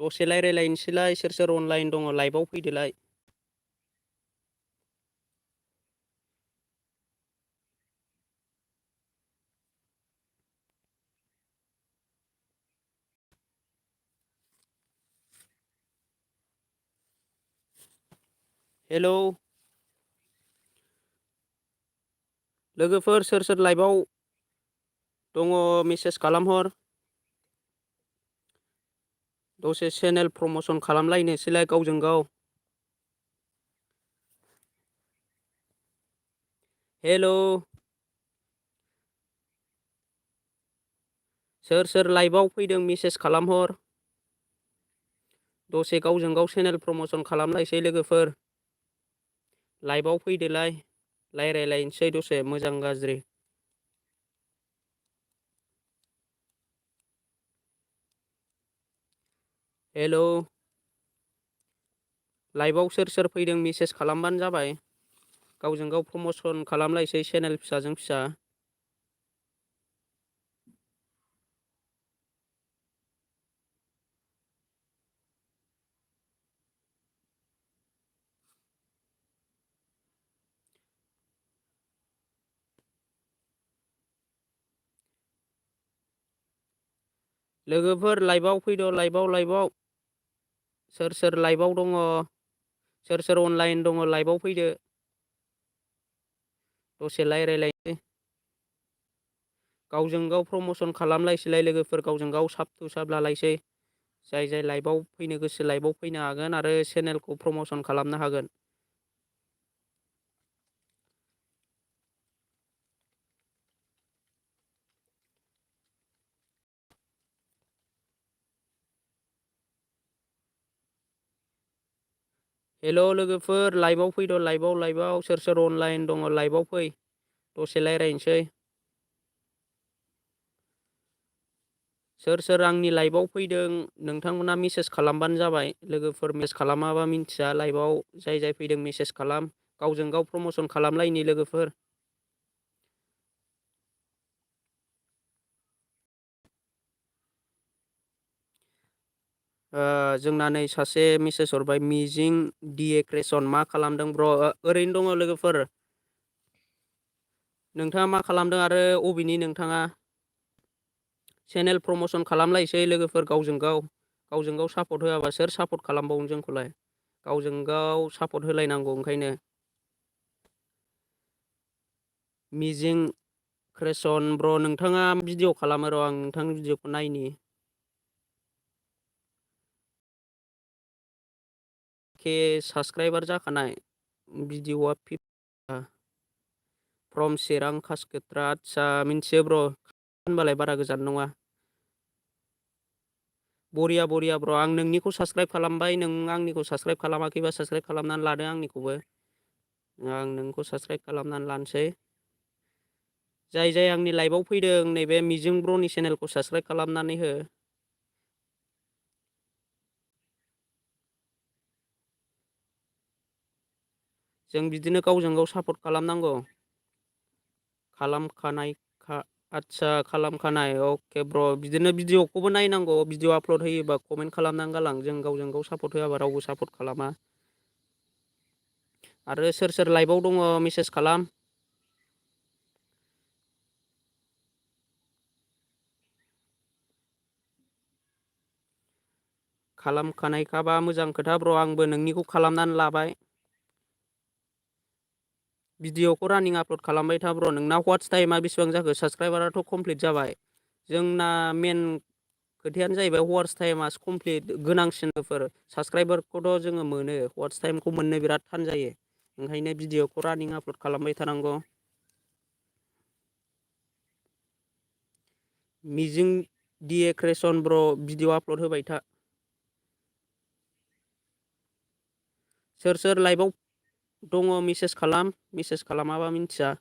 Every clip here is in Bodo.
दसे रायलायनोसैलाय सोर सोर अनलाइन दङ लाइभआव फैदोलाय। हेलौ लोगोफोर सोर सोर लाइभआव दङ मेसेज खालामहर। दसे चेनेल प्रम'सन खालामलायनोसैलाय गावजों गाव। हेलौ सोर सोर लाइभआव फैदों मेसेज खालामहर। दसे गावजों गाव चेनेल प्रम'सन खालामलायसै लोगोफोर। लाइभआव फैदोलाय रायलायलायनोसै दसे मोजां गाज्रि। हेलौ लाइभआव सोर सोर फैदों मेसेज खालामबानो जाबाय। गावजों गाव प्रम'सन खालामलायसै चेनेल फिसाजों फिसा। लोगोफोर लाइभआव फैद' लाइभआव सोर सोर लाइभआव दङ सोर सोर अनलाइन दङ लाइभआव फैदो। दसे रायलायलायनोसै गावजों गाव प्रम'सन खालामलायसैलाय लोगोफोर गावजों गाव साब लालायसै। जाय जाय लाइभआव फैनो गोसो लाइभआव फैनो हागोन आरो चेनेलखौ प्रम'सन खालामनो हागोन। हेल' लोगोफोर लाइभआव फैद' लाइभआव सोर सोर अनलाइन दङ लाइभआव फै दसे रायलायनोसै। सोर सोर आंनि लाइभआव फैदों नोंथांमोना मेसेज खालामबानो जाबाय। लोगोफोर मेसेज खालामाबा मिन्थिया लाइभआव जाय जाय फैदों मेसेज खालाम गावजों गाव प्रम'सन खालामलायनि लोगोफोर। जोंना नै सासे मेसेज हरबाय मिजिं डिए क्रेसन मा खालामदों ब्र'? ओरैनो दङ लोगोफोर। नोंथाङा मा खालामदों आरो अबेनि नोंथाङा? चेनेल प्रम'सन खालामलायसै लोगोफोर गावजों गाव सापर्ट होआबा सोर सापर्ट खालामबावनो जोंखौलाय। गावजों गाव सापर्ट होलायनांगौ ओंखायनो। मिजिं क्रेसन ब्र' नोंथाङा भिडिअ खालामो र' आं नोंथांनि भिडिअखौ नायनि। के साबसक्राइबार जाखानाय भिडिअआ फ्रम चिरां कासकट्रा आदसा मिन्थियो ब्र' होनबालाय बारा गोजान नङा। बरिया ब्र' आं नोंनिखौ साबसक्राइब खालामबाय नों आंनिखौ साबसक्राइब खालामाखैबा साबसक्राइब खालामनानै लादो आंनिखौबो। आं नोंखौ साबसक्राइब खालामनानै लानोसै। जाय जाय आंनि लाइभआव फैदों नैबे मिजिं ब्र'नि चेनेलखौ साबसक्राइब खालामनानै हो। जों बिदिनो गावजों गाव सापर्ट खालामनांगौ। खालामखानायखा आदसा खालामखानाय अके ब्र' बिदिनो भिडिअखौबो नायनांगौ भिडिअ आपल'ड होयोबा कमेन्ट खालामनानै गालां जों गावजों गाव सापर्ट होआबा रावबो सापर्ट खालामा। आरो सोर सोर लाइभआव दङ मेसेज खालाम। खालामखानायखाबा मोजां खोथा ब्र' आंबो नोंनिखौ खालामनानै लाबाय। भिडिअखौ रानिं आपल'ड खालामबाय था ब्र'। नोंना वाट्स टाइमा बेसेबां जाखो? साबसक्राइबाराथ' कमप्लिट जाबाय। जोंना मेन खोथायानो जाहैबाय वाट्स टाइमासो कमप्लिट गोनांसिनफोर साबसक्राइबारखौथ' जोङो मोनो वाट्स टाइमखौ मोननो बिराद थान जायो। ओंखायनो भिडिअखौ रानिं आपल'ड खालामबाय थानांगौ। मिजिं डिए क्रेसन ब्र' भिडिअ आपल'ड होबाय था। सोर सोर लाइभआव दङ मेसेज खालामाबा मिन्थिया।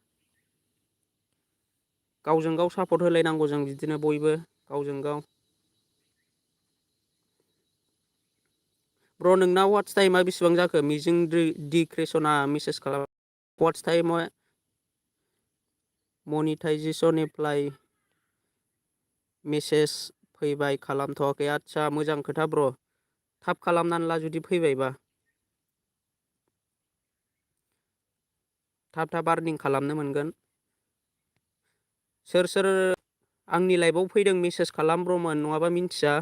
गावजों गाव सापर्ट होलायनांगौ जों बिदिनो बयबो गावजों गाव। ब्र' नोंना वाट्स टाइमा बेसेबां जाखो? मिजिं डि क्रेसना मेसेज खालाम। वाट्स टाइमा मनिटाइजेसन एप्लाइ मेसेज फैबाय खालामथ'वाखै आदसा मोजां खोथा ब्र'। थाब खालामनानै ला जुदि फैबायबा थाब आर्निं खालामनो मोनगोन। सोर आंनि लाइभआव फैदों मेसेज खालाम ब्रमोन, नङाबा मिन्थिया।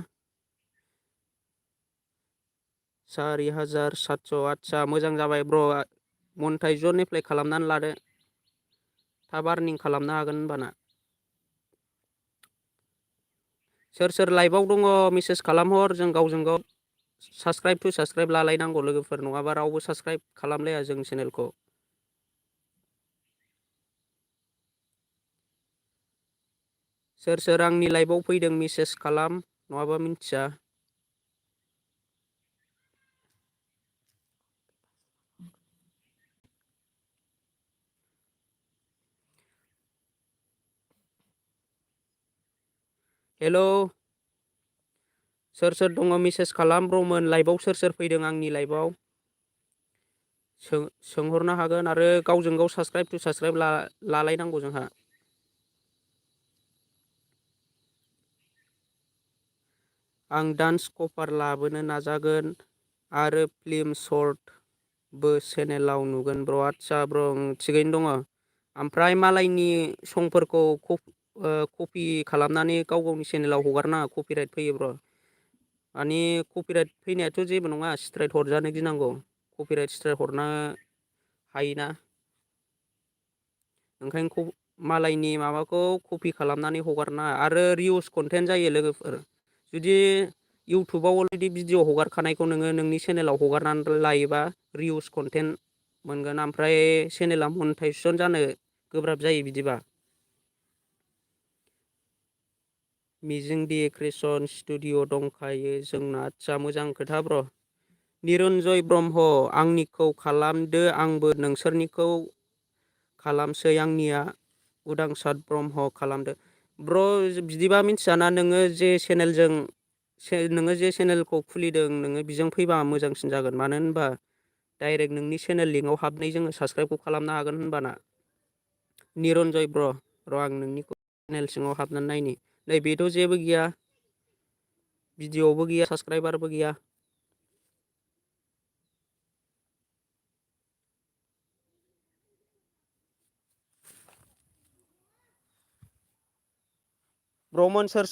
4700 आदसा मोजां जाबाय ब्र। मनेटाइजेसन एप्लाइ खालामनानै लादो, थाब आर्निं खालामनो हागोन होनबाना। सोर लाइभआव दङ मेसेज खालामहर, जों गावजों गाव साबसक्राइब टु साबसक्राइब लालायनांगौ लोगोफोर, नङाबा रावबो साबसक्राइब खालामलाया जों चेनेलखौ। सोर आंनि लाइभआव फैदों मेसेज खालाम, नङाबा मिन्थिया। हेलौ, सोर दङ मेसेज खालाम ब्रमोन, लाइभआव सोर फैदों आंनि लाइभआव सोंहरनो हागोन। आरो गावजों गाव साबसक्राइब टु साबसक्राइब लालायनांगौ जोंहा। आं डान्स कभार लाबोनो नाजागोन आरो फिल्म शर्टबो चेनेलाव नुगोन ब्र। आदसा ब्र, थिगैनो दङ। ओमफ्राय मालायनि संफोरखौ कपि खालामनानै गाव गावनि चेनेलाव हगारनाङा, कपिराइट फैयो ब्र। माने कपिराइट फैनायाथ' जेबो नङा, स्ट्राइक हरजानो गिनांगौ। कपिराइट स्ट्राइक हरनो हायोना, ओंखायनो मालायनि माबाखौ कपि खालामनानै हगारनाङा। आरो रिउस कन्टेन्ट जायो लोगोफोर। जुदि इउटुबाव अलरेडि भिडिअ हगारखानायखौ नोङो नोंनि चेनेलाव हगारनानै लायोबा रिउस कन्टेन्ट मोनगोन, ओमफ्राय चेनेला मनेटाइजेसन जानो गोब्राब जायो बिदिबा। मिजिंदि क्रिएशन स्टुडिअ दंखायो जोंना। आदसा मोजां खोथा ब्र। निरन्जय ब्रह्म, आंनिखौ खालामदो, आंबो नोंसोरनिखौ खालामसै। आंनिया उदांसार ब्रह्म खालामदो। ब्र बिदिबा मिथियाना, नोङो जे चेनेलखौ खुलिदों नोङो बेजों फैबा मोजांसिन जागोन। मानो होनबा डाइरेक्ट नोंनि चेनेल लिंकआव हाबनाय जोङो साबसक्राइबखौ खालामनो हागोन होनबाना। निरन्जय ब्र, आं नोंनिखौ चेनेल सिङाव हाबनानै नायनि। नै बेथ' जेबो गैया, भिडिअ'बो गैया, साबसक्राइबारबो गैया। ब्रमोन, सोर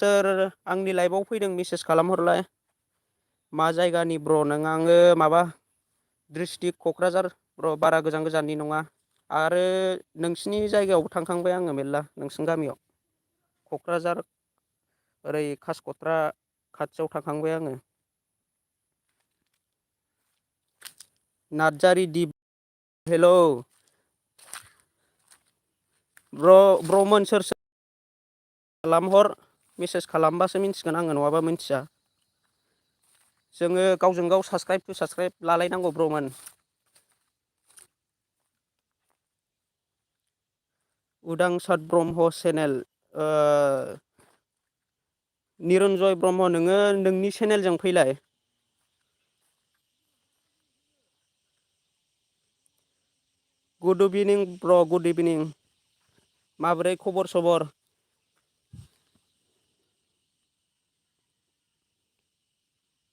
आंनि लाइभआव फैदों मेसेज खालामहरलाय। मा जायगानि ब्र नों? आङो माबा डिस्ट्रिक्ट क'क्राझार ब्र, बारा गोजाननि नङा। आरो नोंसिनि जायगायावबो थांखांबाय आङो मेरला, नोंसिनि गामियाव क'क्राझार ओरै कासकट्रा खाथियाव थांखांबाय आङो। नार्जारि दिप। हेलौ ब्रमोन, सोर खालामहर, मेसेज खालामबासो मिन्थिगोन आङो, नङाबा मिन्थिया। जोङो गावजों गाव साबसक्राइब टु साबसक्राइब लालायनांगौ ब्रमोन। उदांसार ब्रह्म चेनेल। निरन्जय ब्रह्म, नोङो नोंनि चेनेलजों फैलाय। गुड इभिनिं ब्र, गुड इभिनिं। माबोरै खबर सबर?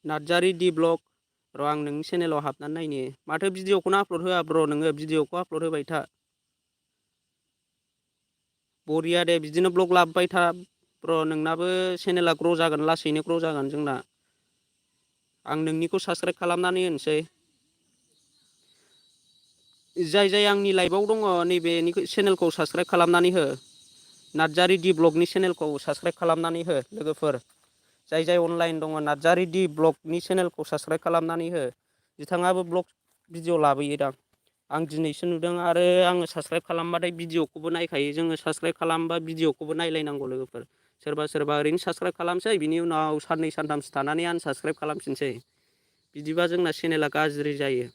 Narzary D blog. र' आं नोंनि चेनेलाव हाबनानै नायनि। माथो भिडिअखौनो आपल'ड होआ ब्र नोङो? भिडिअखौ आपल'ड होबाय था। बरिया दे, बिदिनो ब्लग लाबोबाय था ब्र। नोंनाबो चेनेला ग्र' जागोन, लासैनो ग्र' जागोन जोंना। आं नोंनिखौ साबसक्राइब खालामनानै होनोसै। जाय आंनि लाइभआव दङ नैबेनि चेनेलखौ साबसक्राइब खालामनानै हो। नार्जारि डि ब्लगनि चेनेलखौ साबसक्राइब खालामनानै हो लोगोफोर। जाय अनलाइन दङ, नार्जारि डि ब्लगनि चेनेलखौ साबसक्राइब खालामनानै हो। बिथाङाबो ब्लग भिडिअ लाबोयो दां, आं दिनैसो नुदों। आरो आङो साबसक्राइब खालामबाथाय भिडिअखौबो नायखायो। जोङो साबसक्राइब खालामबा भिडिअखौबो नायलायनांगौ लोगोफोर। सोरबा ओरैनो साबसक्राइब खालामसै, बिनि उनाव साननै सानथामसो थानानै आनसाबसक्राइब खालामफिनसै। बिदिबा जोंना चेनेला गाज्रि जायो।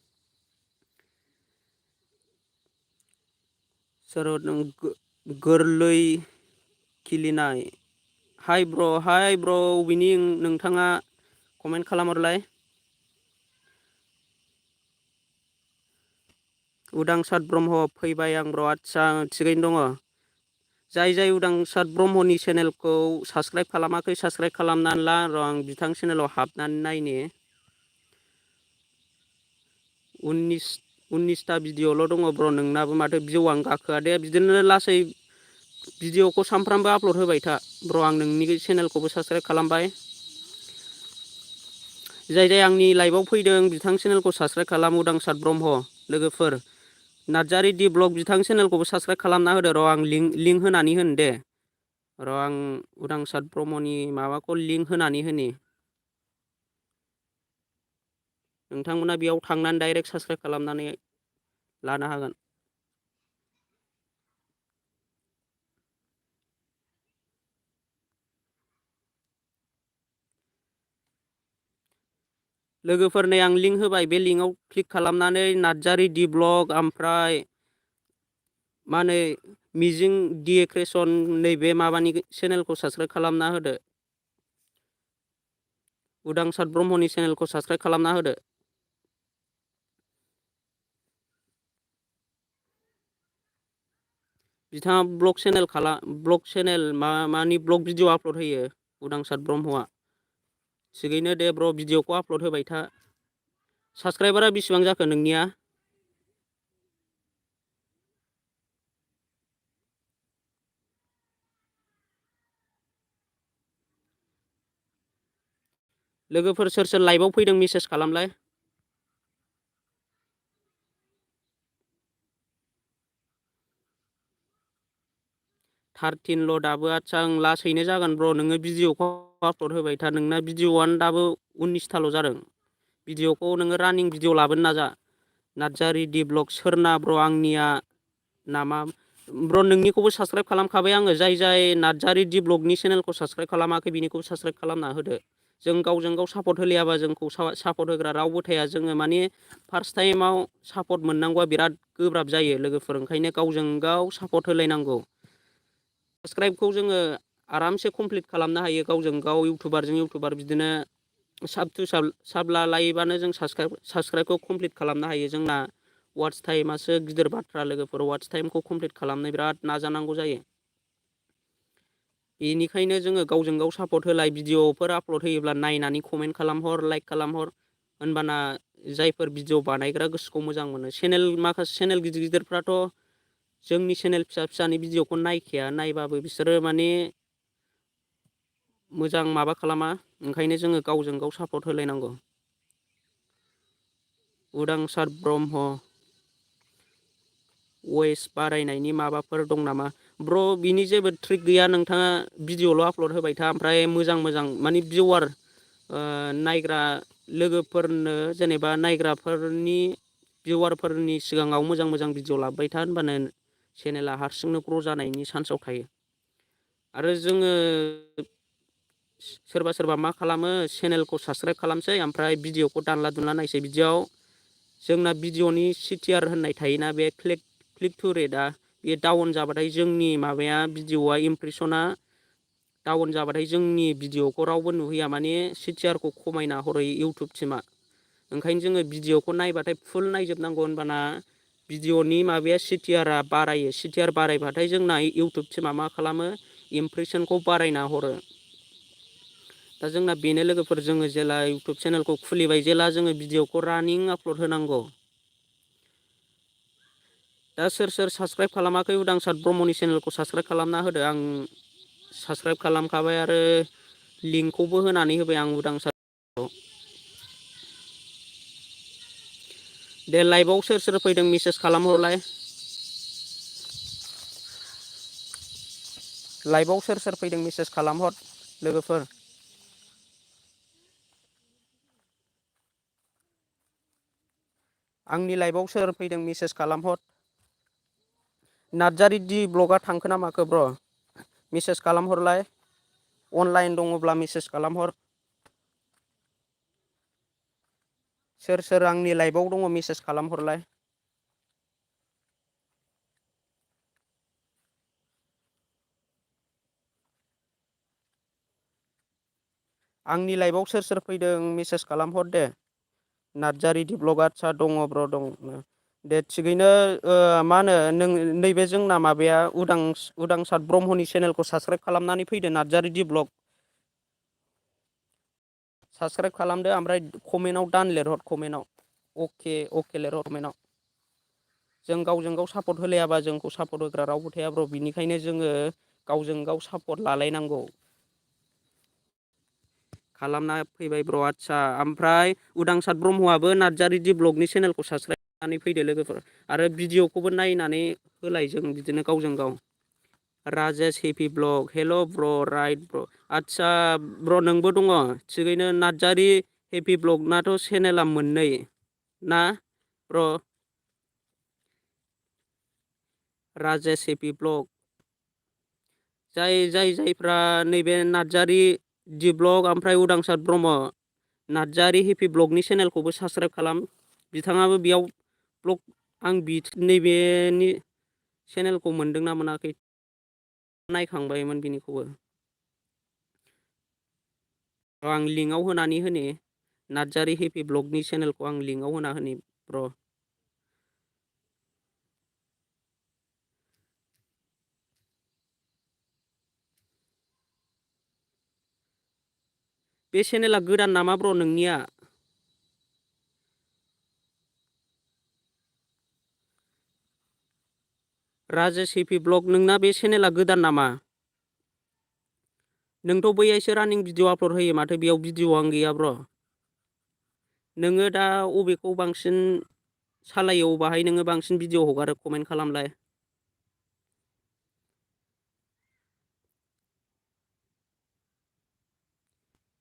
गोरलै खिलिनाय। हाइ ब्र, अबेनि नोंथाङा? कमेन्ट खालामहरलाय। उदांसार ब्रह्म, फैबाय आं ब्र। आदसा थिगैनो दङ। जाय उदांसार ब्रह्मनि चेनेलखौ साबसक्राइब खालामाखै, साबसक्राइब खालामनानै ला। र' आं बिथां चेनेलाव हाबनानै नायनि। 19टा भिडिअ'ल' दङ ब्र' नोंनाबो माथो भिउआनो गाखोआ दे बिदिनो लासै भिडिअ'खौ सानफ्रामबो आपल'ड होबाय था ब्र' आं नोंनि चेनेलखौबो साबस्क्राइब खालामबाय जाय जाय आंनि लाइभआव फैदों बिथां चेनेलखौ साबस्क्राइब खालाम उदांसार ब्रह्म लोगोफोर नार्जारि डि ब्लग बिथां चेनेलखौबो साबस्क्राइब खालामना होदो र' आं लिंक होनानै होनो दे र' आं उदांसार ब्रह्मनि माबाखौ लिंक होनानै होनि नोंथांमोना बेयाव थांनानै डाइरेक्ट साबस्क्राइब खालामनानै लानो हागोन लोगोफोर नै आं लिंक होबाय बे लिंकआव क्लिक खालामनानै नार्जारि डि ब्लग ओमफ्राय मा होनो मिजिं डि क्रिएसन नैबे माबानि चेनेलखौ साबस्क्राइब खालामना होदो उदांसार ब्रह्मनि चेनेलखौ साबस्क्राइब खालामना होदो बिथाङा ब्लग चेनेल मानि ब्लग भिडिअ आपल'ड होयो उदांसार ब्रह्मआ थिगैनो दे ब्र' भिडिअखौ आपल'ड होबाय था साबस्क्राइबारा बेसेबां जाखो नोंनिया लोगोफोर सोर सोर लाइभआव फैदों मेसेज खालामलाय 13ल' दाबो आदसा आं लासैनो जागोन ब्र' नोङो भिडिअखौ आपल'ड होबाय था नोंना भिडिअआनो दाबो 19थाल' जादों भिडिअखौ नोङो रानिं भिडिअ लाबोनो नाजा नार्जारि डि ब्लग सोरना ब्र' आंनिया नामा ब्र' नोंनिखौबो साबस्क्राइब खालामखाबाय आङो जाय जाय नार्जारि डि ब्लगनि चेनेलखौ साबस्क्राइब खालामाखै बिनिखौबो साबस्क्राइब खालामना होदो जों गावजों गाव सापर्ट होलायाबा जोंखौ सापर्ट होग्रा रावबो थाया जोङो माने फार्स्ट टाइमाव सापर्ट मोननांगौआ बिराद गोब्राब जायो लोगोफोर ओंखायनो गावजों गाव सापर्ट होलायनांगौ साबस्क्राइबखौ जोङो आरामसे कमप्लिट खालामनो हायो गावजों गाव इउटुबारजों इउटुबार बिदिनो साब लालायोबानो जों साबस्क्राइबखौ कमप्लिट खालामनो हायो जोंना वाट्च टाइमासो गिदिर बाथ्रा लोगोफोर वाट्च टाइमखौ कमप्लिट खालामनो बिराद नाजानांगौ जायो बेनिखायनो जोङो गावजों गाव सापर्ट होलाय भिडिअफोर आपल'ड होयोब्ला नायनानै कमेन्ट खालामहर लाइक खालामहर होनबाना जायफोर भिडिअ बानायग्रा गोसोखौ मोजां मोनो माखासे चेनेल गिदिर गिदिरफ्राथ' जोंनि चेनेल फिसा फिसानि भिडिअखौ नायखाया नायबाबो बिसोरो माने मोजां माबा खालामा ओंखायनो जोङो गावजों गाव सापर्ट होलायनांगौ उदांसार ब्रह्म वेस बारायनायनि माबाफोर दं नामा ब्र' बिनि जेबो ट्रिक गैया नोंथाङा भिडिअल' आपल'ड होबाय था ओमफ्राय मोजां माने भिउवार नायग्रा लोगोफोरनो जेनेबा नायग्राफोरनि भिउवारफोरनि सिगाङाव मोजां भिडिअ लाबोबाय था होनबानो चेनेला हारसिंनो ग्र' जानायनि चान्सआव थायो आरो जोङो सोरबा मा खालामो चेनेलखौ साबस्क्राइब खालामसै ओमफ्राय भिडिअखौ दानला दुनला नायसै बिदियाव जोंना भिडिअनि सिटिआर होननाय थायोना बे क्लिक टु रेटआ बे डाउन जाबाथाय जोंनि माबाया भिडिअआ इमप्रेसना डाउन जाबाथाय जोंनि भिडिअखौ रावबो नुहैया माने सिटिआरखौ खमायना हरो इउटुब टिमा ओंखायनो जोङो भिडिअखौ नायबाथाय फुल नायजोबनांगौ होनबाना भिडिअनि माबाया सिटिआरा बारायो सिटिआर बारायबाथाय जोंना इउटुब टिमा मा खालामो इमप्रेसनखौ बारायना हरो दा जोंना बेनो लोगोफोर जोङो जेला इउटुब चेनेलखौ खुलिबाय जेला जोङो भिडिअखौ रानिं आपल'ड होनांगौ दा सोर साबस्क्राइब खालामाखै उदांसार ब्रह्मनि चेनेलखौ साबस्क्राइब खालामना होदो आं साबस्क्राइब खालामखाबाय आरो लिंकखौबो होनानै होबाय आं उदांसार दे लाइभआव सोर फैदों मेसेज खालामहरलाय लाइभआव सोर फैदों मेसेज खालामहर लोगोफोर आंनि लाइभआव सोर फैदों मेसेज खालामहर नार्जारि डि ब्लगआ थांखो ना माखो ब्र' मेसेज खालामहरलाय अनलाइन दङब्ला मेसेज खालामहर सोर आंनि लाइभआव दङ मेसेज खालामहरलाय आंनि लाइभआव सोर फैदों मेसेज खालामहर दे नार्जारि डि ब्लगआ आदसा दङ ब्र' दं दे थिगैनो मा होनो नैबे जोंना माबाया उदांसार ब्रह्मनि चेनेलखौ साबस्क्राइब खालामनानै फैदो नार्जारि डि ब्लग साबस्क्राइब खालामदो ओमफ्राय कमेन्टआव दान लिरहर कमेन्टआव अके ले रमेनाव जों गावजों गाव सापर्ट होलायाबा जोंखौ सापर्ट होग्रा रावबो थाया ब्र बिनिखायनो जोङो गावजों गाव सापर्ट लालायनांगौ खालामना फैबाय ब्र आदसा ओमफ्राय उदांसार ब्रह्मआबो नार्जारि दि ब्लगनि चेनेलखौ साबसक्राइब खालामनानै फैदो लोगोफोर आरो भिडिअखौबो नायनानै होलाय जों बिदिनो गावजों गाव राजेश हेपि ब्लग हेल' ब्र राइट ब्र आदसा ब्र नोंबो दङ थिगैनो नार्जारि हेपि ब्लगनाथ' चेनेला मोननै ना ब्र राजेश हेपि ब्लग जायफ्रा नैबे नार्जारि दि ब्लग ओमफ्राय उदांसार ब्रह्म नार्जारि हेपि ब्लगनि चेनेलखौबो साबसक्राइब खालाम बिथाङाबो बेयाव ब्लग आं नैबेनि चेनेलखौ मोनदोंना मोनाखै नायखांबायमोन बिनिखौबो आं लिंकआव होनानै होनि नार्जारि हेपि ब्लगनि चेनेलखौ आं लिंकआव होना होनि ब्र बे चेनेला गोदान नामा ब्र नोंनिया राजेश हेपि ब्लग नोंना बे चेनेला गोदान नामा नोंथ' बैयासो रानिं भिडिअ आपल'ड होयो माथो बेयाव भिडिअआनो गैया ब्र नोङो दा अबेखौ बांसिन सालायो अबाहाय नोङो बांसिन भिडिअ हगारो कमेन्ट खालामलाय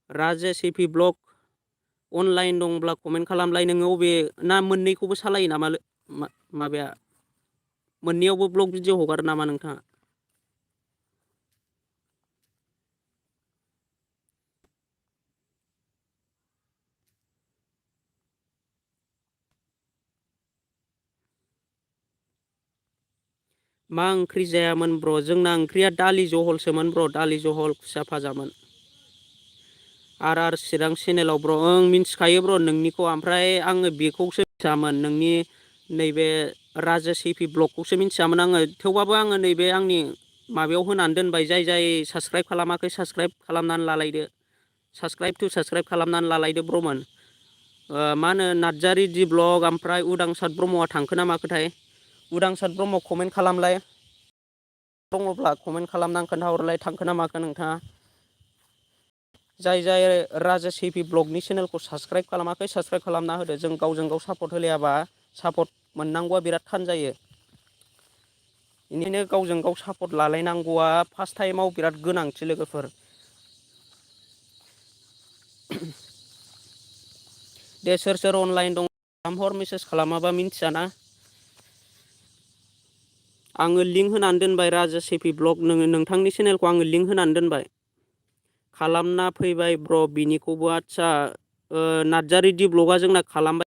राजेश हेपि ब्लग अनलाइन दंब्ला कमेन्ट खालामलाय नोङो अबे ना मोननैखौबो सालायो नामा माबाया मोननैयावबो ब्लग भिडिअ हगारो नामा नोंथाङा मा ओंख्रि जायामोन ब्र जोंना ओंख्रिया दालि जहलसोमोन ब्र दालि जहल खुसिया फाजामोन आर चिरां चेनेलाव ब्र ओं मिन्थिखायो ब्र नोंनिखौ ओमफ्राय आङो बेखौसो मिथियामोन नोंनि नैबे राजेश हेपि ब्लगखौसो मिथियामोन आङो थेवबाबो आङो नैबे आंनि माबायाव होनानै दोनबाय जाय साबसक्राइब खालामाखै साबसक्राइब खालामनानै लालायदो साबसक्राइब खालामनानै लालायदो ब्रमोन मा होनो नार्जारि दि ब्लग ओमफ्राय उदांसार ब्रह्मआ थांखो ना माखोथाय उदांसार ब्रह्म कमेन्ट खालामलाय दङब्ला कमेन्ट खालामनानै खोन्थाहरलाय थांखो ना माखो नोंथाङा जाय राजेश हेपि ब्लगनि चेनेलखौ साबसक्राइब खालामाखै साबसक्राइब खालामना होदो जों गावजों गाव सापर्ट होलायाबा सापर्ट मोननांगौआ बिराद थान जायो बेनिखायनो गावजों गाव सापर्ट लालायनांगौआ फार्स्ट टाइमाव बिराद गोनांथि लोगोफोर दे सोर अनलाइन दं खालामहर मेसेज खालामाबा मिन्थियाना आङो लिंक होनानै दोनबाय राजेश हेपि ब्लग नोंथांनि चेनेलखौ आङो लिंक होनानै दोनबाय खालामना फैबाय ब्र बिनिखौबो आदसा नार्जारि दि ब्लगआ जोंना खालामबाय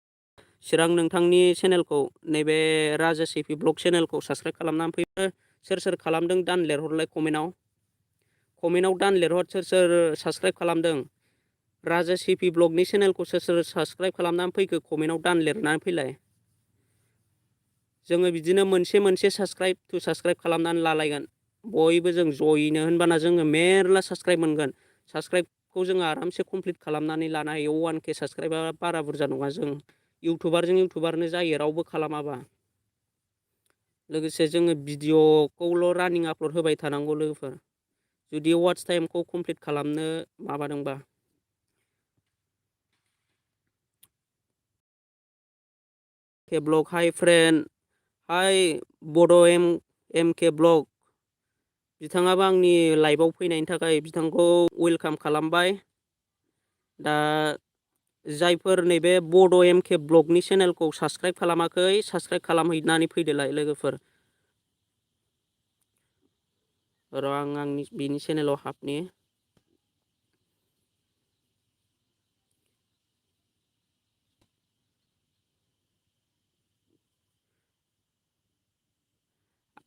चिरां नोंथांनि चेनेलखौ नैबे राजेश हेपि ब्लग चेनेलखौ साबसक्राइब खालामनानै फैयो सोर खालामदों दान लिरहरलाय कमेन्टआव दान लिरहर सोर साबसक्राइब खालामदों राजेश हेपि ब्लगनि चेनेलखौ सोर साबसक्राइब खालामनानै फैखो कमेन्टआव दान लिरनानै फैलाय जोङो बिदिनो मोनसे साबसक्राइब खालामनानै लालायगोन बयबो जों जयैनो होनबाना जोङो मेरला साबसक्राइब मोनगोन साबसक्राइबखौ जोङो आरामसे कमप्लिट खालामनानै लानो हायो 1K साबसक्राइबा बारा बुरजा नङा जों इउटुबारनो जायो रावबो खालामाबा लोगोसे जोङो भिडिअखौल' रानिं आपल'ड होबाय थानांगौ लोगोफोर जुदि वाट्च टाइमखौ कमप्लिट खालामनो माबादोंबा ब्लग हाय फ्रेन्ड हाय बड' एम के ब्लग बिथाङाबो आंनि लाइभआव फैनायनि थाखाय बिथांखौ वेलकाम खालामबाय दा जायफोर नैबे बड' एम के ब्लगनि चेनेलखौ साबसक्राइब खालामाखै साबसक्राइब खालामहैनानै फैदोलाय लोगोफोर र' आंनि बिनि चेनेलाव हाबनि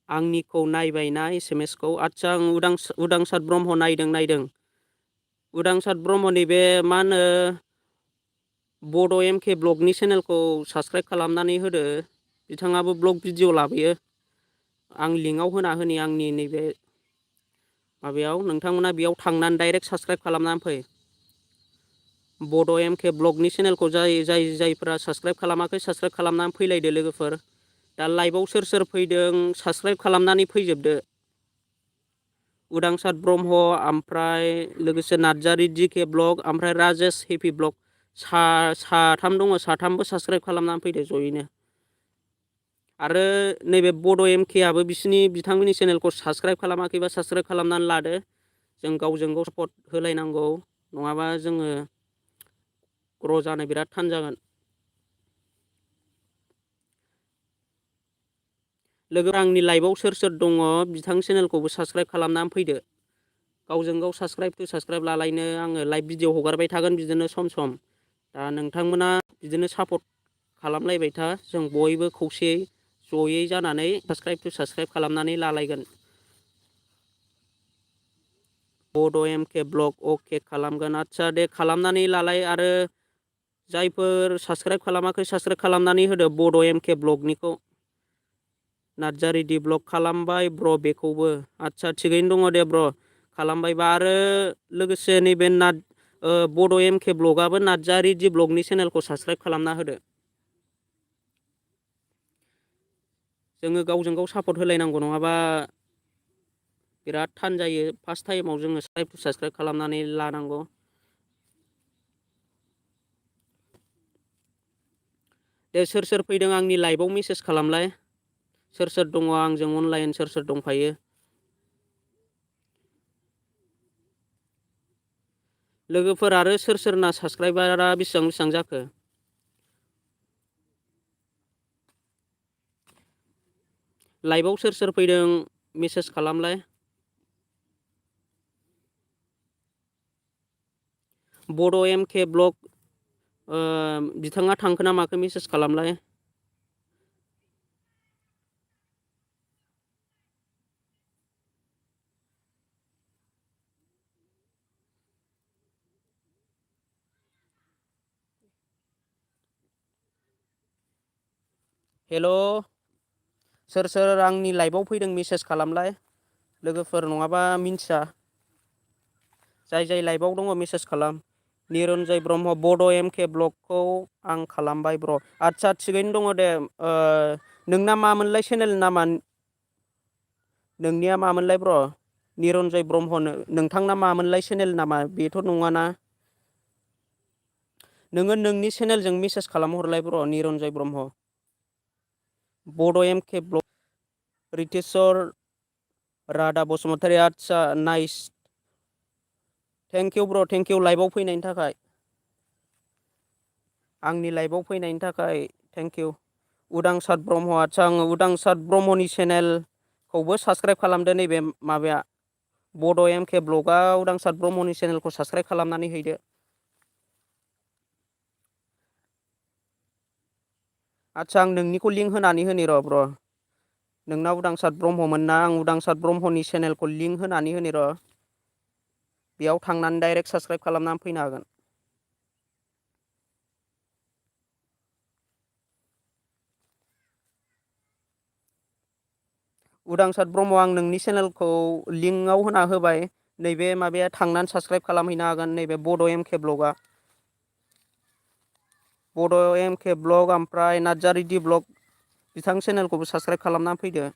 आंनिखौ नायबायना SMS खौ आदसा आं उदांसार ब्रह्म नायदों उदांसार ब्रह्मनि बे मा होनो बड' एम के ब्लगनि चेनेलखौ साबसक्राइब खालामनानै होदो बिथाङाबो ब्लग भिडिअ लाबोयो आं लिंकआव होना होनि आंनि नैबे माबायाव नोंथांमोना बेयाव थांनानै डाइरेक्ट साबसक्राइब खालामनानै फै बड' MK ब्लगनि चेनेलखौ जायफोरा साबस्क्राइब खालामाखै साबस्क्राइब खालामनानै फैलायदो लोगोफोर। दा लाइभआव सोर फैदों साबस्क्राइब खालामनानै फैजोबदो। उदांसार ब्रह्म ओमफ्राय लोगोसे नार्जारि DK ब्लग ओमफ्राय राजेश हेपि ब्लग साथाम दङ, साथामबो साबस्क्राइब खालामनानै फैदो जयैनो। आरो नैबे बड' MKआबो बिथांमोननि चेनेलखौ साबस्क्राइब खालामाखैबा साबस्क्राइब खालामनानै लादो। जों गावजों गाव सापर्ट होलायनांगौ, नङाबा जोङो ग्र' जानो बिराद थान जागोन। लोगो आंनि लाइभआव सोर दङ बिथांनि चेनेलखौबो साबस्क्राइब खालामनानै फैदो। गावजों गाव साबस्क्राइब लालायनो आङो लाइभ भिडिअ हगारबाय थागोन बिदिनो सम सम। दा नोंथांमोना बिदिनो सापर्ट खालामलायबाय था, जों बयबो खौसेयै जयै जानानै साबस्क्राइब खालामनानै लालायगोन। बड' MK ब्लग अके खालामगोन। आदसा दे खालामनानै लालाय। आरो जायफोर साबस्क्राइब खालामाखै साबस्क्राइब खालामनानै होदो बड' MK ब्लगनिखौ। नार्जारि डि ब्लग खालामबाय ब्र' बेखौबो। आदसा थिगैनो दङ दे ब्र' खालामबायबा। आरो लोगोसे नैबे बड' MK ब्लगआबो नार्जारि डि ब्लगनि चेनेलखौ साबस्क्राइब खालामना होदो। जोङो गावजों गाव सापर्ट होलायनांगौ, नङाबा बिराद थान जायो। फार्स्ट टाइमाव जोङो साबस्क्राइब खालामनानै लानांगौ। दे सोर फैदों आंनि लाइभआव मेसेज खालामलाय। सोर दङ आंजों अनलाइन, सोर दंफायो। लोगोफोर आरो सोरना साबस्क्राइबारा बेसेबां जाखो? लाइभआव सोर फैदों मेसेज खालामलाय। बड' MK ब्लग बिथाङा थांखो ना माखो मेसेज खालामलाय। हेल' सोर आंनि लाइभआव फैदों मेसेज खालामलाय लोगोफोर, नङाबा मिन्थिया। जाय लाइभआव दङ मेसेज खालाम। निरन्जय ब्रह्म बड' MK ब्लगखौ आं खालामबाय ब्र'। आदसा थिगैनो दङ दे। नोंना मामोनलाय चेनेल नामा? नोंनिया मामोनलाय ब्र'? निरन्जय ब्रह्मनो नोंथांना मामोनलाय चेनेल नामा? बेथ' नङाना। नोङो नोंनि चेनेलजों मेसेज खालामहरलाय ब्र'। निरन्जय ब्रह्म बड' MK ब्लग। रितेस्वर राधा बसुमतारी आदसा नाइस। थेंक इउ ब्र', थेंक इउ लाइभआव फैनायनि थाखाय। आंनि लाइभआव फैनायनि थाखाय थेंक इउ। उदांसार ब्रह्म आदसा आङो उदांसार ब्रह्मनि चेनेलखौबो साबस्क्राइब खालामदो। नैबे माबाया बड' MK ब्लगआ उदांसार ब्रह्मनि चेनेलखौ साबस्क्राइब खालामनानै हैदो। आदसा आं नोंनिखौ लिंक होनानै होनि र' ब्र'। नोंना उदांसार ब्रह्ममोन ना? आं उदांसार ब्रह्मनि चेनेलखौ लिंक होनानै होनि र'। बेयाव थांनानै डाइरेक्ट साबस्क्राइब खालामनानै फैनो हागोन। उदांसार ब्रह्म आं नोंनि चेनेलखौ लिंकआव होना होबाय। नैबे माबाया थांनानै साबस्क्राइब खालामहैनो हागोन। नैबे बड' MK ब्लगआ। बड' MK ब्लग ओमफ्राय नार्जारि डि ब्लग बिथां चेनेलखौबो साबस्क्राइब खालामना फैदो।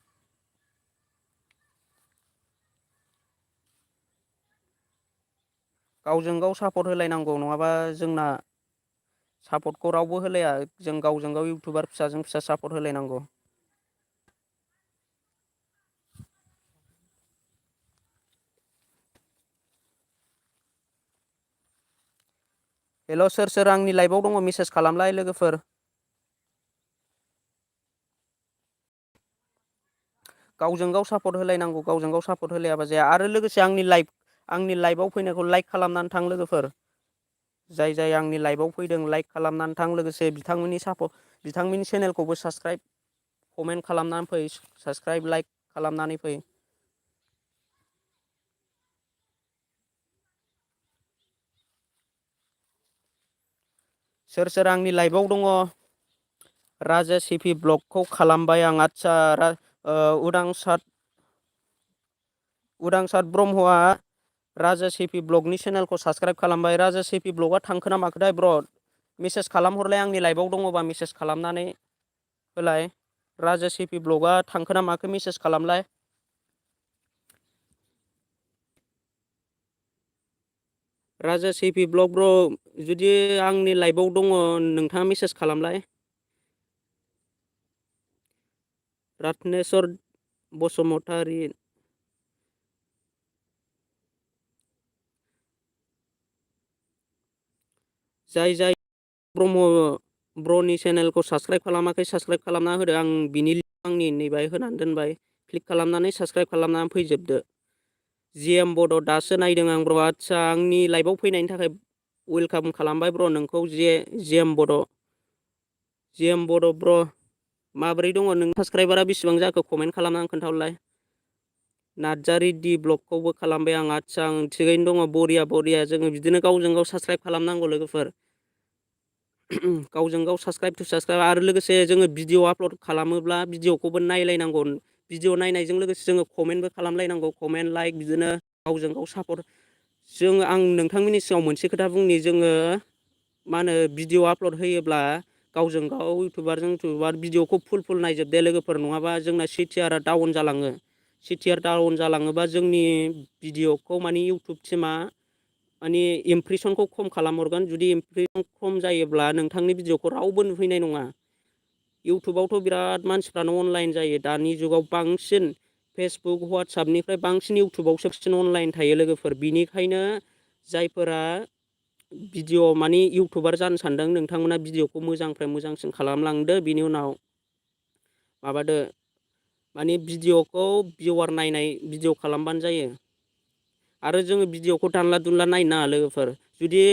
गावजों गाव सापर्ट होलायनांगौ, नङाबा जोंना सापर्टखौ रावबो होलाया। जों गावजों गाव इउटुबार फिसाजों फिसा सापर्ट होलायनांगौ। हेल' सोर आंनि लाइभआव दङ मेसेज खालामलाय लोगोफोर। गावजों गाव सापर्ट होलायनांगौ, गावजों गाव सापर्ट होलायाबा जाया। आरो लोगोसे आंनि लाइभआव फैनायखौ लाइक खालामनानै थां लोगोफोर। जाय आंनि लाइभआव फैदों लाइक खालामनानै थां। लोगोसे बिथांमोननि चेनेलखौबो साबस्क्राइब कमेन्ट खालामनानै फै। साबस्क्राइब लाइक खालामनानै फै। सोर आंनि लाइभआव दङ? राजेश हेपि ब्लगखौ खालामबाय आं। आदसा उदांसार ब्रह्मआ राजा सिपि ब्लगनि चेनेलखौ साबसक्राइब खालामबाय। राजा सिपि ब्लगा थांखो ना माखोथाय ब्र मेसेज खालामहरलाय, आंनि लाइभआव दङबा मेसेज खालामनानै होलाय। राजा सिपि ब्लगा थांखो ना माखो मेसेज खालामलाय। राजा सिपि ब्लग ब्र जुदि आंनि लाइभआव दङ नोंथाङा मेसेज खालामलाय। रत्नेस्वर बसुमतारी जाय ब्रह्म ब्रनि चेनेलखौ साबसक्राइब खालामाखै साबसक्राइब खालामना होदो। आं बिनि आंनि नैबाय होनानै दोनबाय, क्लिक खालामनानै साबसक्राइब खालामनानै फैजोबदो। जिएम बड' दासो नायदों आं ब्र। आदसा आंनि लाइभआव फैनायनि थाखाय वेलकाम खालामबाय ब्र नोंखौ जिएम बड' ब्र। माबोरै दङ नों? साबसक्राइबारा बेसेबां जाखो कमेन्ट खालामनानै खोन्थाहरलाय। नार्जारि डि ब्लगखौबो खालामबाय आं। आदसा आं थिगैनो दङ, बरिया जोङो बिदिनो गावजों गाव साबसक्राइब खालामनांगौ लोगोफोर। गावजों गाव साबसक्राइब टु साबसक्राइब। आरो लोगोसे जोङो भिडिअ आपल'ड खालामोब्ला भिडिअखौबो नायलायनांगौ। भिडिअ नायनायजों लोगोसे जोङो कमेन्टबो खालामलायनांगौ। कमेन्ट लाइक बिदिनो गावजों गाव सापर्ट। आं नोंथांमोननि सिगाङाव मोनसे खोथा बुंनि, जोङो मा होनो भिडिअ आपल'ड होयोब्ला गावजों गाव इउटुबार भिडिअखौ फुल नायजोबदे लोगोफोर, नङाबा जोंना सिटिआरआ डाउन जालाङो। सिटिआर डाउन जालाङोबा जोंनि भिडिअखौ माने इउटुब टिमा माने इमप्रेसनखौ खम खालामहरगोन। जुदि इमप्रेसन खम जायोब्ला नोंथांनि भिडिअखौ रावबो नुहैनाय नङा। इउटुबावथ' बिराद मानसिफ्रानो अनलाइन जायो दानि जुगाव, बांसिन फेसबुक वाट्सापनिफ्राय बांसिन इउटुबावसो बांसिन अनलाइन थायो लोगोफोर। बिनिखायनो जायफोरा भिडिअ माने इउटुबार जानो सानदों नोंथांमोना भिडिअखौ मोजांनिफ्राय मोजांसिन खालामलांदो। बिनि उनाव माबादो माने भिडिअखौ भिउवार नायनाय भिडिअ खालामबानो जायो। आरो जोङो भिडिअखौ दानला दुनला नायनो नाङा लोगोफोर। जुदि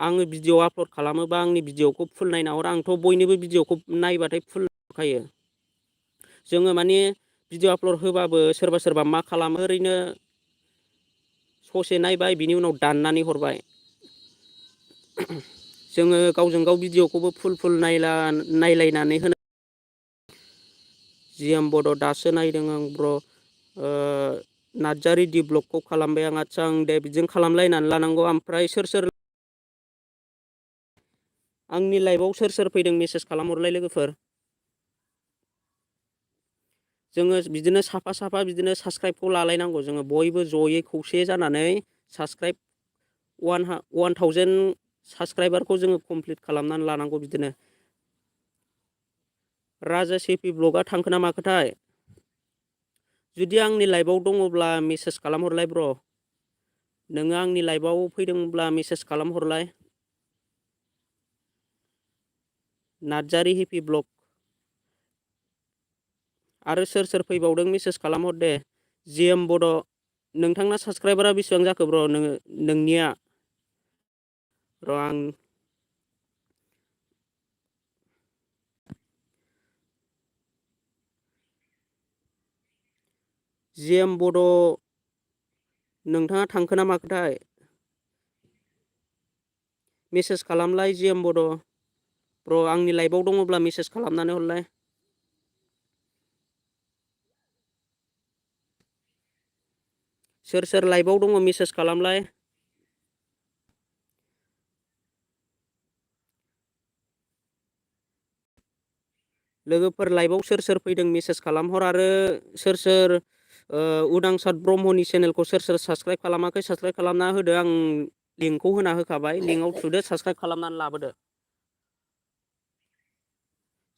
आङो भिडिअ आपल'ड खालामोबा आंनि भिडिअखौ फुल नायना हर। आंथ' बयनिबो भिडिअखौ नायबाथाय फुल हरखायो। जोङो माने भिडिअ आपल'ड होबाबो सोरबा मा खालामो, ओरैनो ससे नायबाय बिनि उनाव दाननानै हरबाय। जोङो गावजों गाव भिडिअखौबो फुल नायलायनानै होनो। जिएम बड' दासो नायदों आं ब्र। नार्जारि डि ब्लगखौ खालामबाय आं। आदसा आं दे बिदिनो खालामलायनानै लानांगौ। ओमफ्राय सोर आंनि लाइभआव सोर फैदों मेसेज खालामहरलाय लोगोफोर। जोङो बिदिनो साफा बिदिनो साबसक्राइबखौ लालायनांगौ। जोङो बयबो जयै खौसे जानानै साबसक्राइब 1000 साबसक्राइबारखौ जोङो कमप्लिट खालामनानै लानांगौ। बिदिनो राजा सिपि ब्लगा थांखो ना माखोथाय? जुदि आंनि लाइभआव दङब्ला मेसेज खालामहरलाय ब्र। नोङो आंनि लाइभआव फैदोंब्ला मेसेज खालामहरलाय। Narzary happy blog. आरो सोर फैबावदों मेसेज खालामहर दे। जिएम बड' नोंथांना साबसक्राइबारा बेसेबां जाखो ब्र नोंनिया? र' आं जिएम बड' नोंथाङा थांखो ना माखोथाय? मेसेज खालामलाय जिएम बड'। ब्र आंनि लाइभआव दङब्ला मेसेज खालामनानै हरलाय। सोर लाइभआव दङ मेसेज खालामलाय। लोगोफोर लाइभआव सोर फैदों मेसेज खालामहर। आरो सोर उदांसार ब्रह्मनि चेनेलखौ सोर साबसक्राइब खालामाखै साबसक्राइब खालामना होदो। आं लिंकखौ होना होखाबाय, लिंकआव थुदो, साबसक्राइब खालामनानै लाबोदो।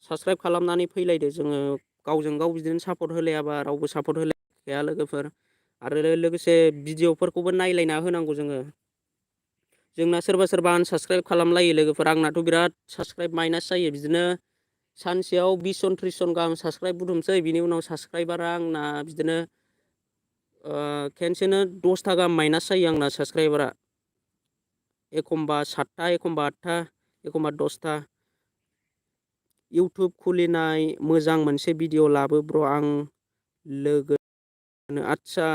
साबसक्राइब खालामनानै फैलायदो। जोङो गावजों गाव बिदिनो सापर्ट होलायाबा रावबो सापर्ट होलाया लोगोफोर। आरो लोगोसे भिडिअफोरखौबो नायलायना होनांगौ। जोंना सोरबा आनसाबसक्राइब खालामलायो लोगोफोर। आंनाथ' बिराद साबसक्राइब माइनास जायो। बिदिनो सानसेयाव 20 जन 30 जन गाहाम साबसक्राइब बुथुमसै। बिनि उनाव साबसक्राइबारा आंना बिदिनो खेनसेनो 10था गाहाम माइनास जायो आंना साबसक्राइबारा। एखमबा 7था, एखमबा 8था, एखमबा 10था। इउटुब खुलिनाय मोजां मोनसे भिडिअ लाबो ब्र। आं लोगो आदसा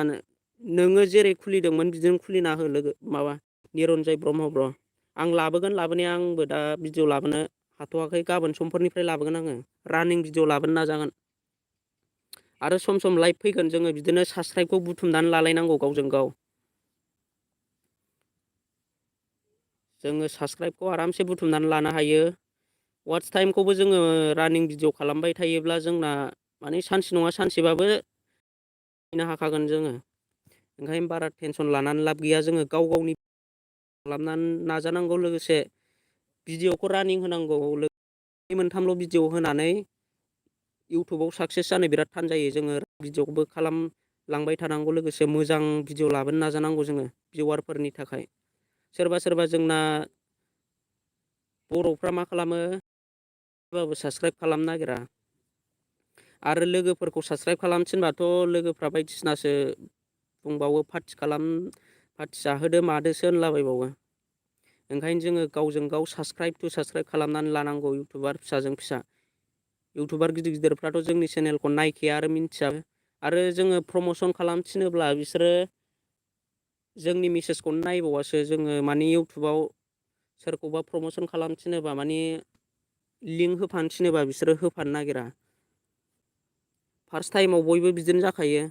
नोङो जेरै खुलिदोंमोन बिदिनो खुलिना हो लोगो माबा निरन्जय ब्रह्म ब्र। आं लाबोगोन लाबोनाया, आंबो दा भिडिअ लाबोनो हाथ'वाखै। गाबोन समफोरनिफ्राय लाबोगोन आङो। रानिं भिडिअ लाबोनो नाजागोन। आरो सम लाइभ फैगोन। जोङो बिदिनो साबसक्राइबखौ बुथुमनानै लालायनांगौ गावजों गाव। जोङो साबस्क्राइबखौ आरामसे बुथुमनानै लानो हायो। वाट्च टाइमखौबो जोङो रानिं भिडिअ खालामबाय थायोब्ला जोंना माने सानसे नङा सानसेबाबो नो हाखागोन जोङो। ओंखायनो बारा टेनसन लानानै लाब गैया, जोङो गाव गावनि खालामनानै नाजानांगौ, लोगोसे भिडिअखौ रानिं होनांगौ। मोनथामल' भिडिअ होनानै इउटुबाव साक्सेस जानो बिराद थान जायो। जोङो भिडिअखौबो खालामलांबाय थानांगौ, लोगोसे मोजां भिडिअ लाबोनो नाजानांगौ जोङो भिउवारफोरनि थाखाय। सोरबा जोंना बर'फ्रा मा खालामो, बाबो साबस्क्राइब खालामनो नागिरा आरो लोगोफोरखौ साबस्क्राइब खालामनो थिनबाथ' लोगोफ्रा बायदिसिनासो बुंबावो, पार्टि जाहोदो मादोसो होनलाबायबावो। ओंखायनो जोङो गावजों गाव साबस्क्राइब खालामनानै लानांगौ। इउटुबार फिसाजों फिसा, इउटुबार गिदिर गिदिरफ्राथ' जोंनि चेनेलखौ नायखाया आरो मिन्थिया। आरो जोङो प्रम'सन खालामनो थिनोब्ला बिसोरो जोंनि मेसेजखौनो नायबावासो। जोङो माने इउटुबाव सोरखौबा प्रम'सन खालामनो थिनोबा, माने लिंक होफानो थिनोबा बिसोरो होफानो नागिरा। फार्स्ट टाइमाव बयबो बिदिनो जाखायो।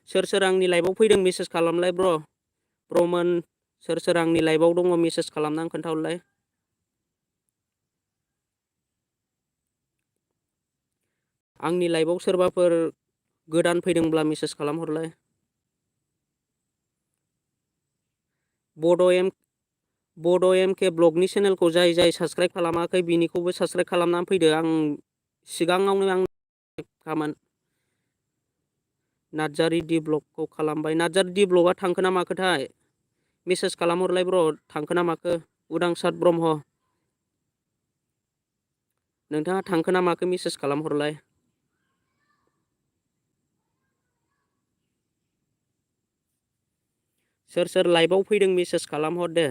सोर सोर आंनि लाइभआव फैदों मेसेज खालामलाय ब्र'मोन, सोर सोर आंनि लाइभआव दङ मेसेज खालामनानै खोन्थाहरलाय। आंनि लाइभआव सोरबाफोर गोदान फैदोंब्ला मेसेज खालामहरलाय। बड' एम के ब्लगनि चेनेलखौ जाय जाय साबस्क्राइब खालामाखै बिनिखौबो साबस्क्राइब खालामनानै फैदो। आं सिगाङावनो खामोन। नार्जारि डि ब्लगखौ खालामबाय। नार्जारि डि ब्लगआ थांखो ना माखोथाय मेसेज खालामहरलाय ब्र', थांखो ना माखो। उदांसार ब्रह्म, नोंथाङा थांखो ना माखो मेसेज खालामहरलाय। सोर सोर लाइभआव फैदों मेसेज खालामहर दे।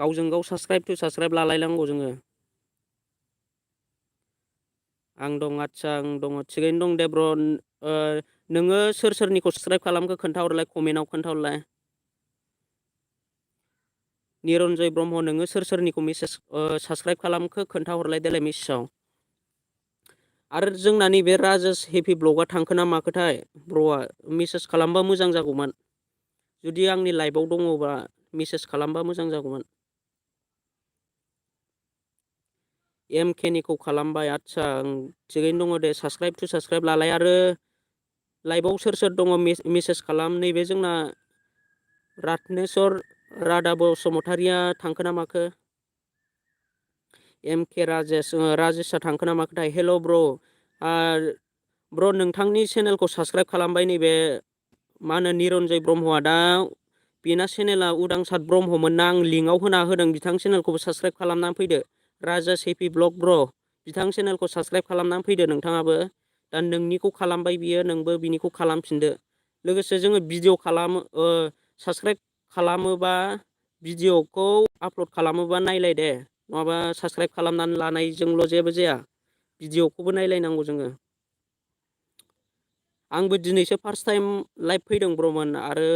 गावजों गाव साबस्क्राइब लालायनांगौ जोङो। आं दं, आदसा आं दङ, थिगैनो दं दे ब्र'। नोङो सोर सोरनिखौ साबस्क्राइब खालामखो खोन्थाहरलाय, कमेन्टआव खोन्थाहरलाय। निरन्जय ब्रह्म, नोङो सोर सोरनिखौ साबस्क्राइब खालामखो खोन्थाहरलाय देलाय मेसेजाव। आरो जोंना नैबे राजेस हेपि ब्लगआ थांखो ना माखोथाय ब्र'आ, मेसेज खालामबा मोजां जागौमोन। जुदि आंनि लाइभआव दङबा मेसेज खालामबा मोजां जागौमोन। एम केनिखौ खालामबाय, आदसा थिगैनो दङ दे। साबस्क्राइब लालाय। आरो लाइभआव सोर सोर दङ मेसेज खालाम। नैबे जोंना रातनेस्वर रादा बसुमतारिया थांखो ना माखो। एम के राजेसआ थांखो ना माखोथाय। हेल' ब्र' नोंथांनि चेनेलखौ साबस्क्राइब खालामबाय नैबे मा होनो निरन्जय ब्रह्मआ। दा बेना चेनेला उदांसार ब्रह्ममोन ना, आं लिंकआव होना होदों। बिथां चेनेलखौबो साबस्क्राइब खालामनानै फैदो। राजास हेपि ब्लग ब्र', बिथां चेनेलखौ साबस्क्राइब खालामनानै फैदो नोंथाङाबो। दा नोंनिखौ खालामबाय बियो, नोंबो बिनिखौ खालामफिनदो। लोगोसे जोङो भिडिअ साबस्क्राइब खालामोबा भिडिअखौ आपल'ड खालामोबा नायलाय दे, नङाबा साबस्क्राइब खालामनानै लानायजोंल' जेबो जाया, भिडिअखौबो नायलायनांगौ जोङो। आंबो दिनैसो फार्स्ट टाइम लाइभ फैदों ब्र'मोन। आरो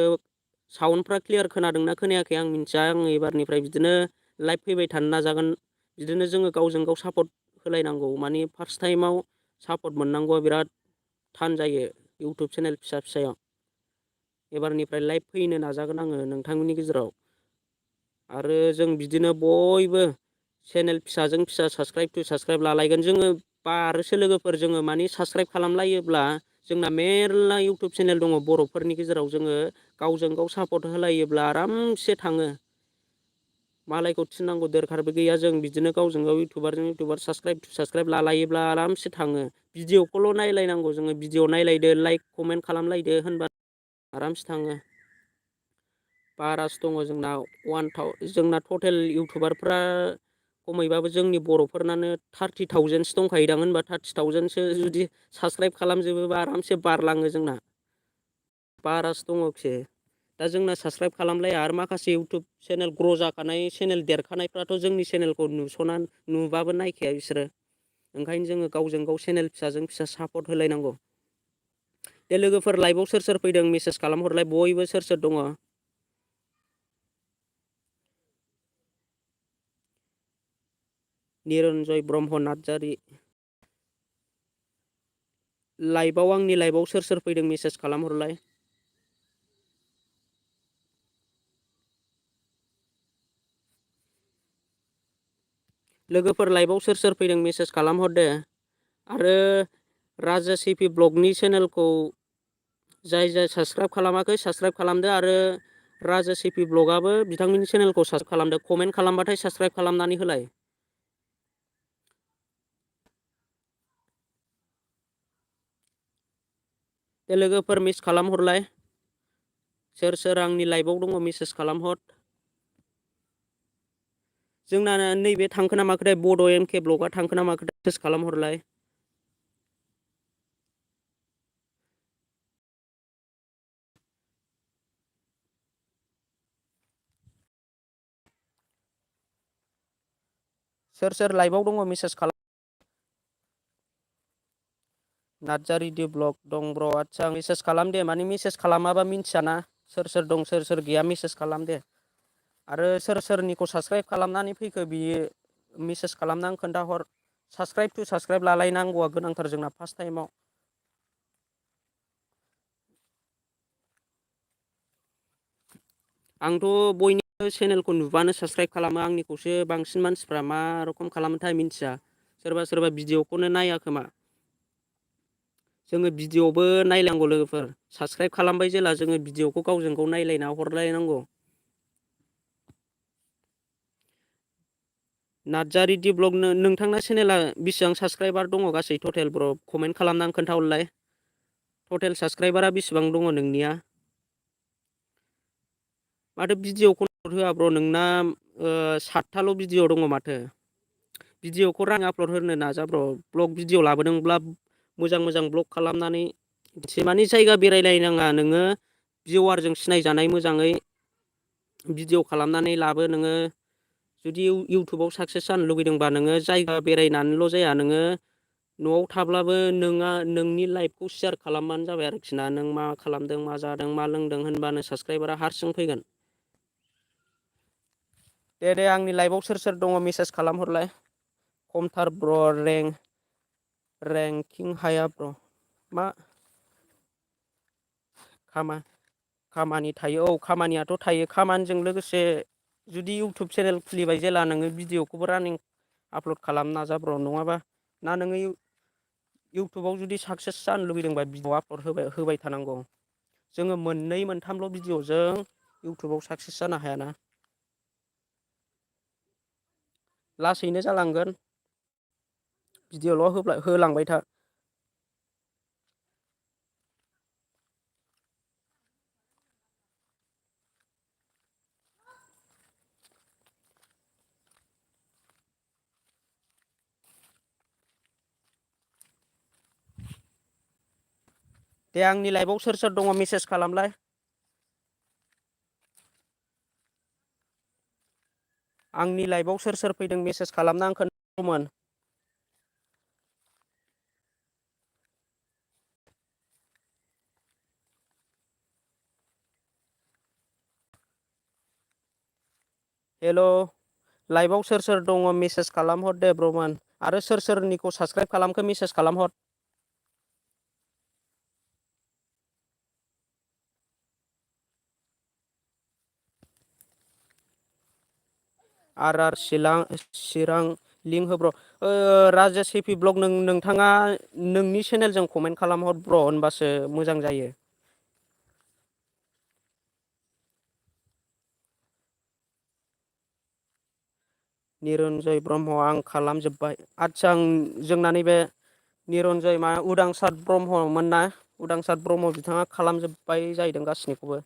साउन्डफ्रा क्लियार खोनादोंना खोनायाखै आं मिन्थिया। आं एबारनिफ्राय बिदिनो लाइभ फैबाय थानो नाजागोन। बिदिनो जोङो गावजों गाव सापर्ट होलायनांगौ। माने फार्स्ट टाइमाव सापर्ट मोननांगौआ बिराद थान जायो इउटुब चेनेल फिसा फिसायाव। एबारनिफ्राय लाइभ फैनो नाजागोन आङो नोंथांमोननि गेजेराव। आरो जों बिदिनो बयबो चेनेल फिसाजों फिसा साबस्क्राइब लालायगोन। जोङो बारोसो लोगोफोर, जोङो माने साबस्क्राइब खालामलायोब्ला जोंना मेरला इउटुब चेनेल दङ बर'फोरनि गेजेराव। जोङो गावजों गाव सापर्ट होलायोब्ला आरामसे थाङो। मालायखौ थिननांगौ दोरखारबो गैया। जों बिदिनो गावजों गाव इउटुबारजों इउटुबार साबस्क्राइब लालायोब्ला आरामसे थाङो। भिडिअखौल' नायलायनांगौ जोङो। भिडिअ नायलायदो, लाइक कमेन्ट खालामलायदो, होनबा आरामसे थाङो। बारासो दङ जोंना टटेल इउटुबारफ्रा खमैबाबो जोंनि बर'फोरनानो 30,000सो दंखायोदां। होनबा 30,000सो जुदि साबस्क्राइब खालामजोबोबा आरामसे बारलाङो जोंना। बारासो दङखि। दा जोंना साबस्क्राइब खालामलाया। आरो माखासे इउटुब चेनेल ग्र' जाखानाय चेनेल देरखानायफ्राथ' जोंनि चेनेलखौ नुबाबो नायखाया बिसोरो। ओंखायनो जोङो गावजों गाव चेनेल फिसाजों फिसा सापर्ट होलायनांगौ। दे लोगोफोर, लाइभआव सोर सोर फैदों मेसेज खालामहरलाय बयबो, सोर सोर दङ। निरन्जय ब्रह्म नार्जारि, आंनि लाइभआव सोर सोर फैदों मेसेज खालामहरलाय। लोगोफोर लाइभआव सोर सोर फैदों मेसेज खालामहरदो। आरो राजा सिपि ब्लगनि चेनेलखौ जाय साबस्क्राइब खालामाखै साबस्क्राइब खालामदो। आरो राजा सिपि ब्लगाबो बिथांमोननि चेनेलखौ साबस्क्राइब खालामदो। कमेन्ट खालामबाथाय साबस्क्राइब खालामनानै होलाय। दे लोगोफोर मिस खालामहरलाय। सोर सोर आंनि लाइभआव दङ मेसेज खालामहर। जोंना नैबे थांखो ना माखोथाय बड' एमके ब्लगआ थांखो ना माखोथाय मेसेज खालामहरलाय। सोर सोर लाइभआव दङ मेसेज खालाम। नार्जारि दि ब्लग दं ब्र'। आदसा मेसेज खालाम दे, माने मेसेज खालामाबा मिन्थियाना सोर सोर दं सोर सोर गैया। मेसेज खालाम दे। आरो सोर सोरनिखौ साबस्क्राइब खालामनानै फैखो बियो मेसेज खालामनानै खोन्थाहर। साबस्क्राइब टु साबस्क्राइब लालायनांगौआ गोनांथार जोंना फार्स्ट टाइमाव। आंथ' बयनिबो चेनेलखौ नुबानो साबस्क्राइब खालामो। आंनिखौसो बांसिन मानसिफ्रा मा रखम खालामोथाय मिन्थिया। सोरबा सोरबा भिडिअखौनो नाया खोमा। जोङो भिडिअबो नायनांगौ लोगोफोर। साबस्क्राइब खालामबाय जेला जोङो भिडिअखौ गावजों गाव नायलायना हरलायनांगौ। नार्जारि दि ब्लग नोंथांना चेनेला बेसेबां साबस्क्राइबार दङ गासै टटेल ब्र'? कमेन्ट खालामनानै खोन्थाहरलाय। टटेल साबस्क्राइबारा बेसेबां दङ नोंनिया? माथो भिडिअखौ होआ ब्र'? नोंना 7थाल' भिडिअ दङ माथो। भिडिअखौ रां आपल'ड होनो नाजा ब्र'। ब्लग भिडिअ लाबोदोंब्ला मोजां मोजां ब्लग खालामनानै माने जायगा बेरायलायनाङा नोङो भिउवारजों सिनायजानाय मोजाङै भिडिअ खालामनानै लाबो नोङो। जुदि इउटुबाव साक्सेस जानो लुगैदोंबा नोङो जायगा बेरायनानैल' जाया। नोङो न'आव थाब्लाबो नोंनि लाइफखौ सेयार खालामबानो जाबाय आरोखि ना। नों मा खालामदों मा जादों मा लोंदों होनबानो साबस्क्राइबारा हारसिं फैगोन। दे आंनि लाइभआव सोर सोर दङ मेसेज खालामहरलाय। खमथार ब्र' रेंकिं हाया ब्र'। मा खामानि थायो? औ खामानियाथ' थायो। खामानिजों लोगोसे जुदि इउटुब चेनेल खुलिबाय जेला नोङो भिडिअखौबो रानिं आपल'ड खालामनो नाजा ब्र'। नङाबा ना नोङो इउटुबाव जुदि साक्सेस जानो लुगैदोंबा भिडिअ आपल'ड होबाय थानांगौ। जोङो मोननै मोनथामल' भिडिअजों इउटुबाव साक्सेस जानो हायाना। लासैनो जालांगोन। भिडिअल' होलांबाय था। दे आंनि लाइभआव सोर सोर दङ मेसेज खालामलाय। आंनि लाइभआव सोर सोर फैदों मेसेज खालामना आं खोन्थागौमोन। हेल' लाइभआव सोर सोर दङ मेसेज खालामहर दे ब्र'मोन। आरो सोर सोरनिखौ साबस्क्राइब खालामखो मेसेज खालामहर। चिरां लिंक हो ब्र'। राजा सिपि ब्लग नोंथाङा नोंनि चेनेलजों कमेन्ट खालामहर ब्र'। होनबासो मोजां जायो। निरन्जय ब्रह्म आं खालामजोब्बाय। आदसा जोंना नैबे निरन्जय उदांसार ब्रह्ममोन ना? उदांसार ब्रह्म बिथाङा खालामजोब्बाय जाहैदों गासैनिखौबो।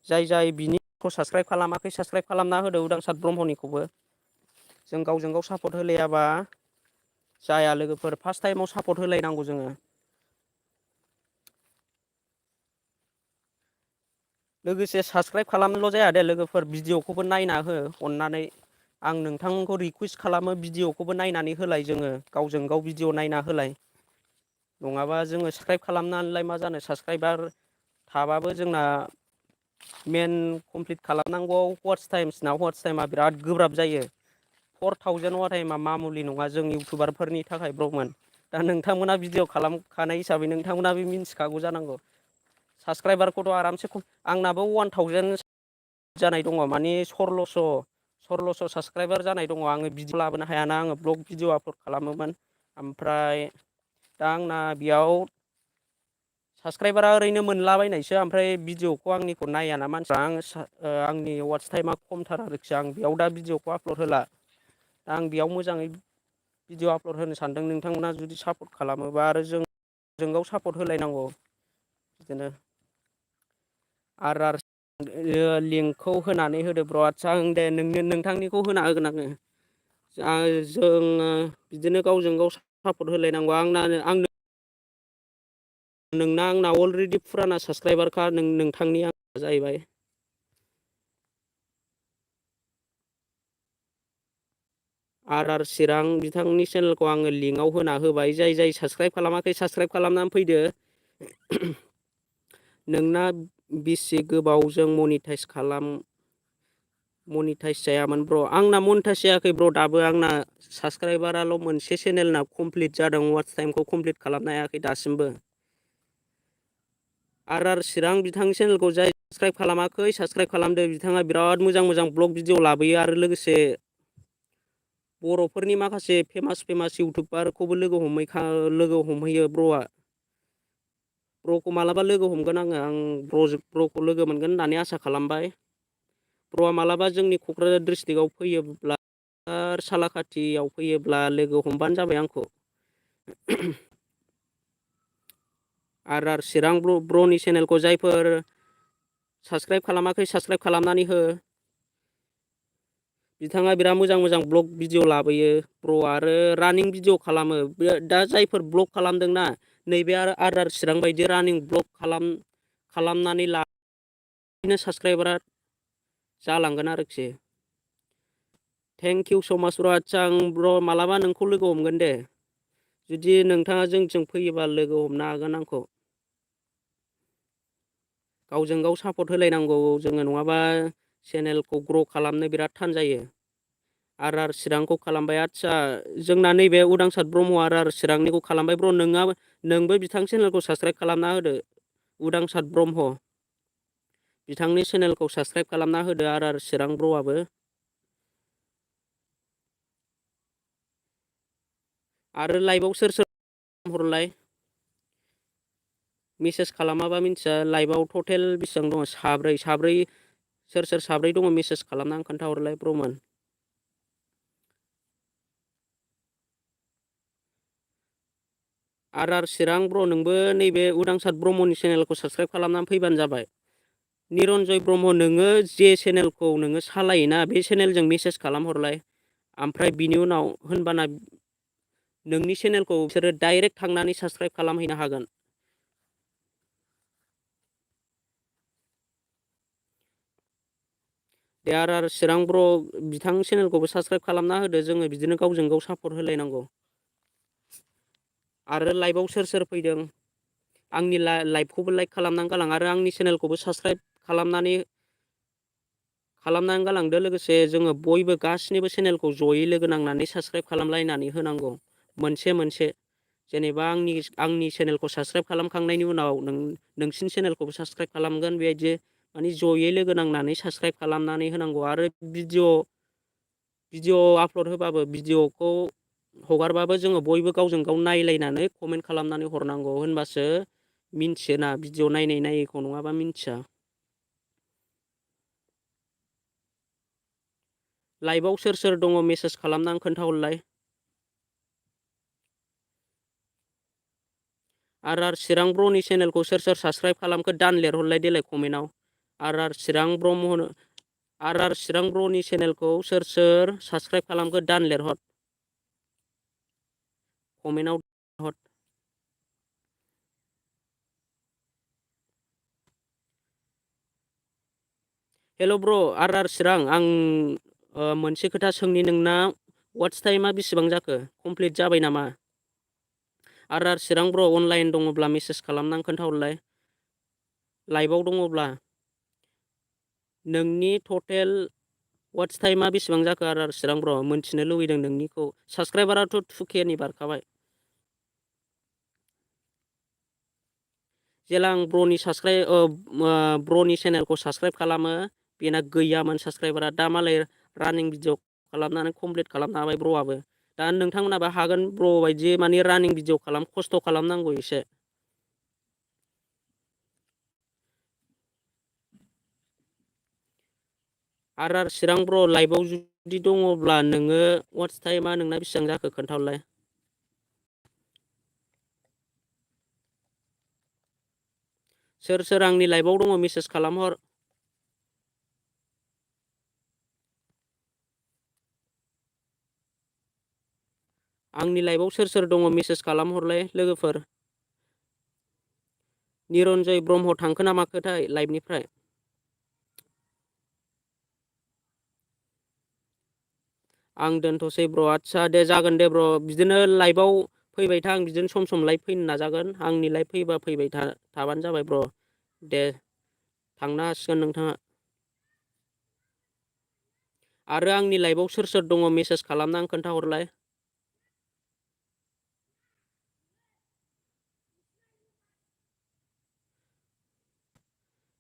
जाय बिनिखौ साबस्क्राइब खालामाखै साबस्क्राइब खालामना होदो उदांसार ब्रह्मनिखौबो। जों गावजों गाव सापर्ट होलायाबा जाया लोगोफोर। फार्स्ट टाइमाव सापर्ट होलायनांगौ जोङो। लोगोसे साबस्क्राइब खालामनोल' जाया दे लोगोफोर। भिडिअखौबो नायना हो अननानै। आं नोंथांखौ रिकुवेस्ट खालामो भिडिअखौबो नायनानै होलाय। जोङो गावजों गाव भिडिअ नायना होलाय। नङाबा जोङो साबस्क्राइब खालामनानैलाय मा जानो। साबस्क्राइबार थाबाबो जोंना मेन कमप्लिट खालामनांगौआव वाट्स टाइमा बिराद गोब्राब जायो। 4000 वाट टाइमा मामुलि नङा जों इउटुबारफोरनि थाखाय ब्र'मोन। दा नोंथांमोना भिडिअ खालामखानाय हिसाबै नोंथांमोना बे मिन्थिखागौ जानांगौ। साबस्क्राइबारखौथ' आरामसे आंनाबो 1000 जानाय दङ। माने 1600 1600 साबस्क्राइबार जानाय दङ। आङो भिडिअ लाबोनो हायाना, आङो ब्लग भिडिअ आपल'ड खालामोमोन। ओमफ्राय दा आंना बेयाव साबस्क्राइबारा ओरैनो मोनलाबायनायसो, ओमफ्राय भिडिअखौ आंनिखौ नायाना मानसिया। आंनि वाट्च टाइमा खमथार आरोखि। आं बेयाव दा भिडिअखौ आपल'ड होला। आं बेयाव मोजाङै भिडिअ आपल'ड होनो सानदों। नोंथांमोना जुदि सापर्ट खालामोबा, आरो जों गाव सापर्ट होलायनांगौ बिदिनो। आर लिंकखौ होनानै होदो ब्र'। आदसा ओं दे, नोंथांनिखौ होना होगोन आङो। जोङो बिदिनो गावजों गाव सापर्ट होलायनांगौ। आंनो नोंना आंना अलरेडि फुराना साबस्क्राइबारखा, नोंथांनि आंना जाहैबाय। आर चिरां बिथांनि चेनेलखौ आङो लिंकआव होना होबाय। जाय साबस्क्राइब खालामाखै साबस्क्राइब खालामनानै फैदो। नोंना बेसे गोबावजों मनिटाइस जायामोन ब्र'? आंना मनिटाइस जायाखै ब्र' दाबो। आंना साबस्क्राइबाराल' मोनसे चेनेलना कमप्लिट जादों। वाट्च टाइमखौ कमप्लिट खालामनो हायाखै दासिमबो। आर चिरां बिथांनि चेनेलखौ जाय साबस्क्राइब खालामाखै साबस्क्राइब खालामदो। बिथाङा बिराद मोजां मोजां ब्लग भिडिअ लाबोयो, आरो लोगोसे बर'फोरनि माखासे फेमास इउटुबारखौबो लोगो हमहैयो ब्र'आ। ब्र'खौ मालाबा लोगो हमगोन आङो। आं ब्र'खौ लोगो मोनगोन होननानै आसा खालामबाय। ब्र'आ मालाबा जोंनि क'क्राझार डिस्ट्रिक्टआव फैयोब्ला, सालाकाथियाव फैयोब्ला लोगो हमबानो जाबाय आंखौ। आर चिरां ब्र'नि चेनेलखौ जायफोर साबस्क्राइब खालामाखै साबस्क्राइब खालामनानै हो। बिथाङा बिराद मोजां मोजां ब्लग भिडिअ लाबोयो ब्र', आरो रानिं भिडिअ खालामो। दा जायफोर ब्लग खालामदोंना, नैबे आर चिरां बायदि रानिं ब्लग खालामनानै बिदिनो साबस्क्राइबारा जालांगोन आरोखि। थेंक इउ स' माच ब्र'। आदसा आं ब्र' मालाबा नोंखौ लोगो हमगोन दे। जुदि नोंथाङा जोंजों फैयोबा लोगो हमनो हागोन आंखौ। गावजों गाव सापर्ट होलायनांगौ जोङो, नङाबा चेनेलखौ ग्र' खालामनो बिराद थान जायो। आर चिरांखौ खालामबाय। आदसा जोंना नैबे उदांसार ब्रह्म आर चिरांनिखौ खालामबाय ब्र'। नोंबो बिथां चेनेलखौ साबस्क्राइब खालामना होदो। उदांसार ब्रह्म बिथांनि चेनेलखौ साबस्क्राइब खालामना होदो। आर चिरां ब्र'आबो। आरो लाइभआव सोर हरलाय मेसेज खालामाबा मिन्थिया। लाइभआव टटेल बेसेबां दङ? साब्रै। सोर साब्रै दङ मेसेज खालामनानै खोन्थाहरलाय ब्र'मोन। आर चिरां ब्र', नोंबो नैबे उदांसार ब्रह्मनि चेनेलखौ साबस्क्राइब खालामनानै फैबानो जाबाय। निरन्जय ब्रह्म, नोङो जे चेनेलखौ नोङो सालायोना, बे चेनेलजों मेसेज खालामहरलाय। ओमफ्राय बिनि उनाव होनबाना नोंनि चेनेलखौ बिसोरो डाइरेक्ट थांनानै साबस्क्राइब खालामहैनो हागोन। दे आर चिरां ब्र' बिथां चेनेलखौबो साबस्क्राइब खालामना होदो। जोङो बिदिनो गावजों गाव सापर्ट होलायनांगौ। आरो लाइभआव सोर फैदों, आंनि लाइभखौबो लाइक खालामनानै गालां, आरो आंनि चेनेलखौबो साबस्क्राइब खालामनानै गालांदो। लोगोसे जोङो बयबो गासिनिबो चेनेलखौ जयै लोगो नांनानै साबस्क्राइब खालामलायनानै होनांगौ मोनसे। जेनेबा आंनि चेनेलखौ साबस्क्राइब खालामखांनायनि उनाव नोंसिनि चेनेलखौबो साबस्क्राइब खालामगोन। बेबायदि माने जयै लोगो नांनानै साबस्क्राइब खालामनानै होनांगौ। आरो भिडिअ आपल'ड होबाबो, भिडिअखौ हगारबाबो जोङो बयबो गावजों गाव नायलायनानै कमेन्ट खालामनानै हरनांगौ। होनबासो मिन्थियोना, भिडिअ नायैखौ नङाबा मिन्थिया। लाइभआव सोर दङ मेसेज खालामनानै खोन्थाहरलाय। आर चिरां ब्र'नि चेनेलखौ सोर साबस्क्राइब खालामखो दान लिरहरलाय देलाय कमेन्टआव। आर चिरां ब्र'नि चेनेलखौ सोर साबस्क्राइब खालामखो दान लिरहर कमेन्टआव हर। हेल' ब्र', आर चिरां, आं मोनसे खोथा सोंनि। नोंना वाट्च टाइमा बेसेबां जाखो? कमप्लिट जाबाय नामा? आर चिरां ब्र', अनलाइन दङब्ला मेसेज खालामनानै खोन्थाहरलाय। लाइभआव दङब्ला नोंनि टटेल वाट्च टाइमा बेसेबां जाखो? आर चिरां ब्र', मोनथिनो लुगैदों नोंनिखौ। साबस्क्राइबाराथ' 2K नि बारखाबाय। जेला आं ब्र'नि चेनेलखौ साबस्क्राइब खालामो, बेना गैयामोन साबस्क्राइबारा। दा मालाय रानिं भिडिअ खालामनानै कमप्लिट खालामनो हाबाय ब्र'आबो। दा नोंथांमोनाबो हागोन ब्र' बायदि माने रानिं भिडिअ खस्थ' खालामनांगौ एसे। आर चिरां ब्र' लाइभआव जुदि दङब्ला नोङो वाट्स टाइमा नोंना बेसेबां जाखो खोन्थाहरलाय। सोर सोर आंनि लाइभआव दङ मेसेज खालामहर। आंनि लाइभआव सोर सोर दङ मेसेज खालामहरलाय लोगोफोर। निरन्जय ब्रह्म थांखो ना माखोथाय लाइभनिफ्राय। आं दोनथ'सै ब्र'। आदसा दे जागोन दे ब्र'। बिदिनो लाइभआव फैबाय था, आं बिदिनो सम लाइभ फैनो नाजागोन। आंनि लाइभ फैबा फैबाय थाबानो जाबाय ब्र'। दे थांनो हासिगोन नोंथाङा। आरो आंनि लाइभआव सोर सोर दङ मेसेज खालामना खोन्थाहरलाय।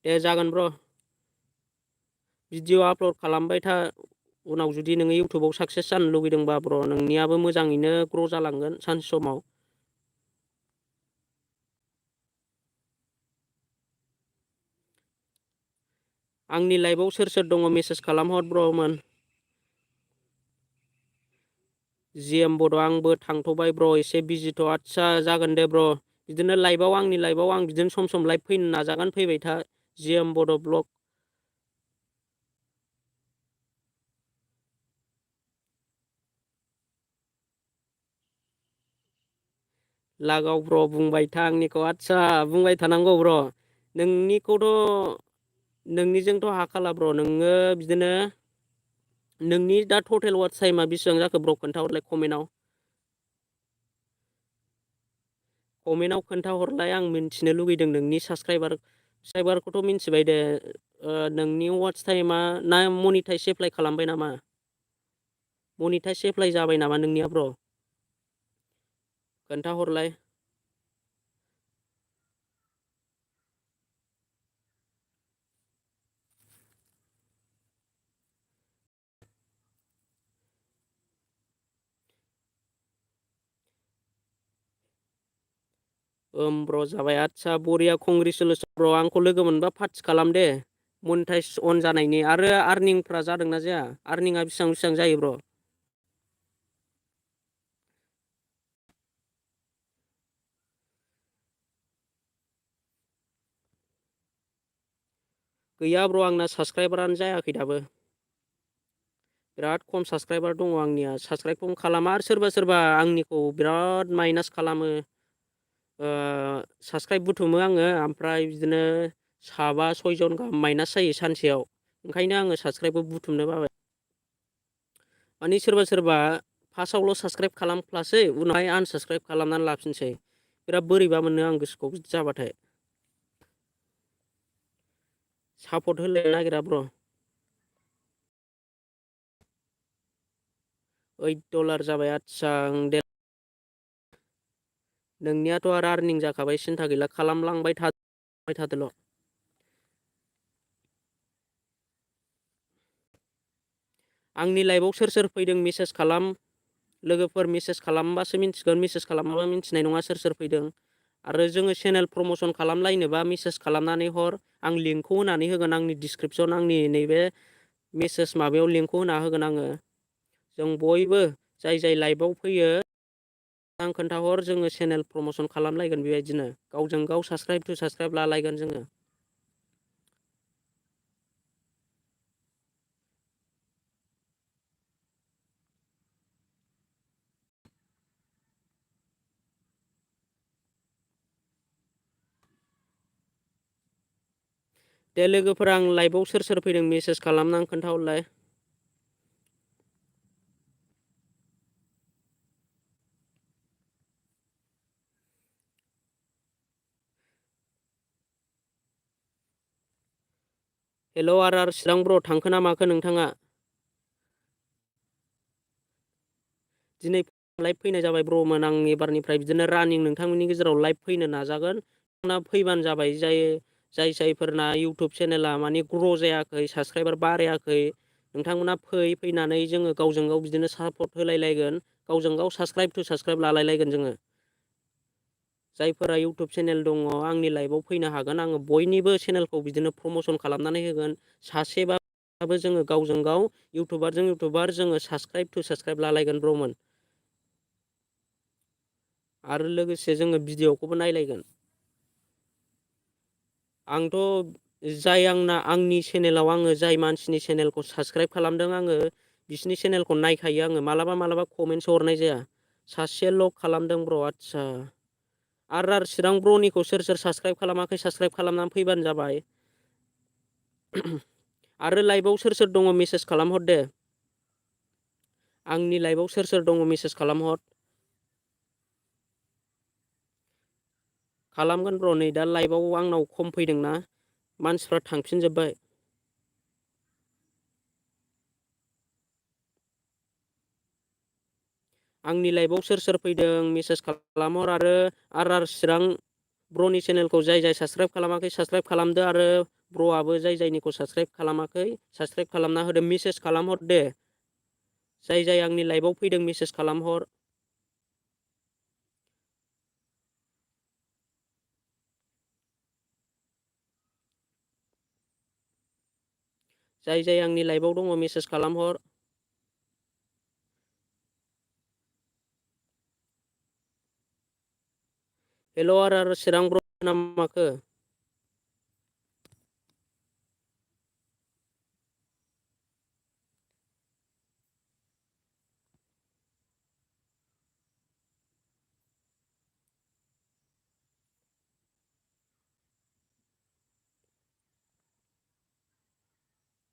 दे जागोन ब्र'। भिडिअ आपल'ड खालामबाय था। उनाव जुदि नोङो इउटुबाव साक्सेस जानो लुगैदोंबा ब्र' नोंनियाबो मोजाङैनो ग्र' जालांगोन सानसे समाव। आंनि लाइभआव सोर सोर दङ मेसेज खालामहर ब्र'मोन। जिएम बड' आंबो थांथ'बाय ब्र' एसे बिजिथ'। आदसा जागोन दे ब्र'। बिदिनो लाइभआव आंनि लाइभआव आं बिदिनो सम लाइभ फैनो नाजागोन, फैबाय था जिएम बड' ब्लग। लागाव ब्र' बुंबाय था आंनिखौ। आदसा बुंबाय थानांगौ ब्र'। नोंनिखौथ' नोंनिजोंथ' हाखाला ब्र'। नोङो बिदिनो नोंनि दा टटेल वाट्स टाइमा बेसेबां जाखो ब्र' खोन्थाहरलाय कमेन्टआव। कमेन्टआव खोन्थाहरलाय, आं मिन्थिनो लुगैदों नोंनि साबस्क्राइबारखौथ' मिन्थिबाय दे। नोंनि वाट्स टाइमा ना मनिटाइस एप्लाइ खालामबाय नामा? मनिटाइस एप्लाइ जाबाय नामा नोंनिया ब्र'? खोन्थाहरलाय। ब्र' जाबाय। आदसा बरिया, कंग्रेसुलेसन ब्र'। आंखौ लोगो मोनबा पार्टि खालाम दे मनिटाइस अन जानायनि। आरो आर्निंफ्रा जादोंना जाया? आर्निंआ बेसेबां जायो ब्र'? गैया ब्र', आंना साबस्क्राइबारानो जायाखै दाबो। बिराद खम साबस्क्राइबार दङ आंनिया। साबस्क्राइबखौनो खालामा आरो सोरबा सोरबा आंनिखौ बिराद माइनास खालामो। साबस्क्राइब बुथुमो आङो, ओमफ्राय बिदिनो 7-6 जन गाहाम माइनास जायो सानसेयाव। ओंखायनो आङो साबस्क्राइबबो बुथुमनो बाबाय। माने सोरबा सोरबा फार्स्टआवल' साबस्क्राइब खालामफ्लासै, उनावहाय आनसाबस्क्राइब खालामनानै लाफिनसै। बिराद बोरैबा मोनो आं गोसोखौ बिदि जाबाथाय। सापर्ट होलायनो नागिरा ब्र'। $8 जाबाय। आदसा दे। नोंनियाथ' आरो आर्निं जाखाबाय, सिन्था गैला, खालामलांबाय थादोल'। आंनि लाइभआव सोर सोर फैदों मेसेज खालाम लोगोफोर। मेसेज खालामबासो मिन्थिगोन, मेसेज खालामाबा मिन्थिनाय नङा सोर सोर फैदों। आरो जोङो चेनेल प्रम'सन खालामलायनोबा मेसेज खालामनानै हर। आं लिंकखौ होनानै होगोन आंनि डिसक्रिपसन, आंनि नैबे मेसेज माबायाव लिंकखौ होना होगोन आङो। जों बयबो जाय लाइभआव फैयो आं खोन्थाहर, जोङो चेनेल प्रम'सन खालामलायगोन। बेबायदिनो गावजों गाव साबस्क्राइब टु साबस्क्राइब लालायगोन जोङो। दे लोगोफोर, आं लाइभआव सोर सोर फैदों मेसेज खालामनानै खोन्थाहरलाय। हेल' आर चिरां ब्र', थांखो ना माखो नोंथाङा? दिनै लाइभ फैनाय जाबाय ब्र'मोन। आं एबारनिफ्राय बिदिनो रानिं नोंथांमोननि गेजेराव लाइभ फैनो नाजागोन। नोंथांना फैबानो जाबाय। जायफोरना इउटुब चेनेला माने ग्र' जायाखै, साबस्क्राइबार बारायाखै, नोंथांमोना फैनानै जोङो गावजों गाव बिदिनो सापर्ट होलायलायगोन, गावजों गाव साबस्क्राइब टु साबस्क्राइब लालायलायगोन जोङो। जायफोरा इउटुब चेनेल दङ आंनि लाइभआव फैनो हागोन, आङो बयनिबो चेनेलखौ बिदिनो प्रमसन खालामनानै होगोन। सासेबाबो जोङो गावजों गाव इउटुबारजों इउटुबार जोङो साबस्क्राइब टु साबस्क्राइब लालायगोन ब्र'मोन। आरो लोगोसे जोङो भिडिअ'खौबो नायलायगोन। आंथ' आंनि चेनेलाव आङो जाय मानसिनि चेनेलखौ साबस्क्राइब खालामदों आङो बिसिनि चेनेलखौ नायखायो आङो, मालाबा कमेन्टसो हरनाय जाया। सासेल' खालामदों ब्र', आदसा। आर चिरां ब्र'निखौ सोर सोर साबस्क्राइब खालामाखै साबस्क्राइब खालामनानै फैबानो जाबाय। आरो लाइभआव सोर सोर दङ मेसेज खालामहर दे। आंनि लाइभआव सोर सोर दङ मेसेज खालामहर। खालामगोन ब्र', नै दा लाइभआव आंनाव खम फैदोंना, मानसिफ्रा थांफिनजोब्बाय। आंनि लाइभआव सोर सोर फैदों मेसेज खालामहर। आरो चिरां ब्र'नि चेनेलखौ जाय जाय साबस्क्राइब खालामाखै साबस्क्राइब खालामदो, आरो ब्र'आबो जाय जायनिखौ साबस्क्राइब खालामाखै साबस्क्राइब खालामना होदो। मेसेज खालामहर दे, जाय जाय आंनि लाइभआव फैदों मेसेज खालामहर। जाय जाय आंनि लाइभआव दङ मेसेज खालामहर। हेल' आर चिरां ब्र' ना माखो?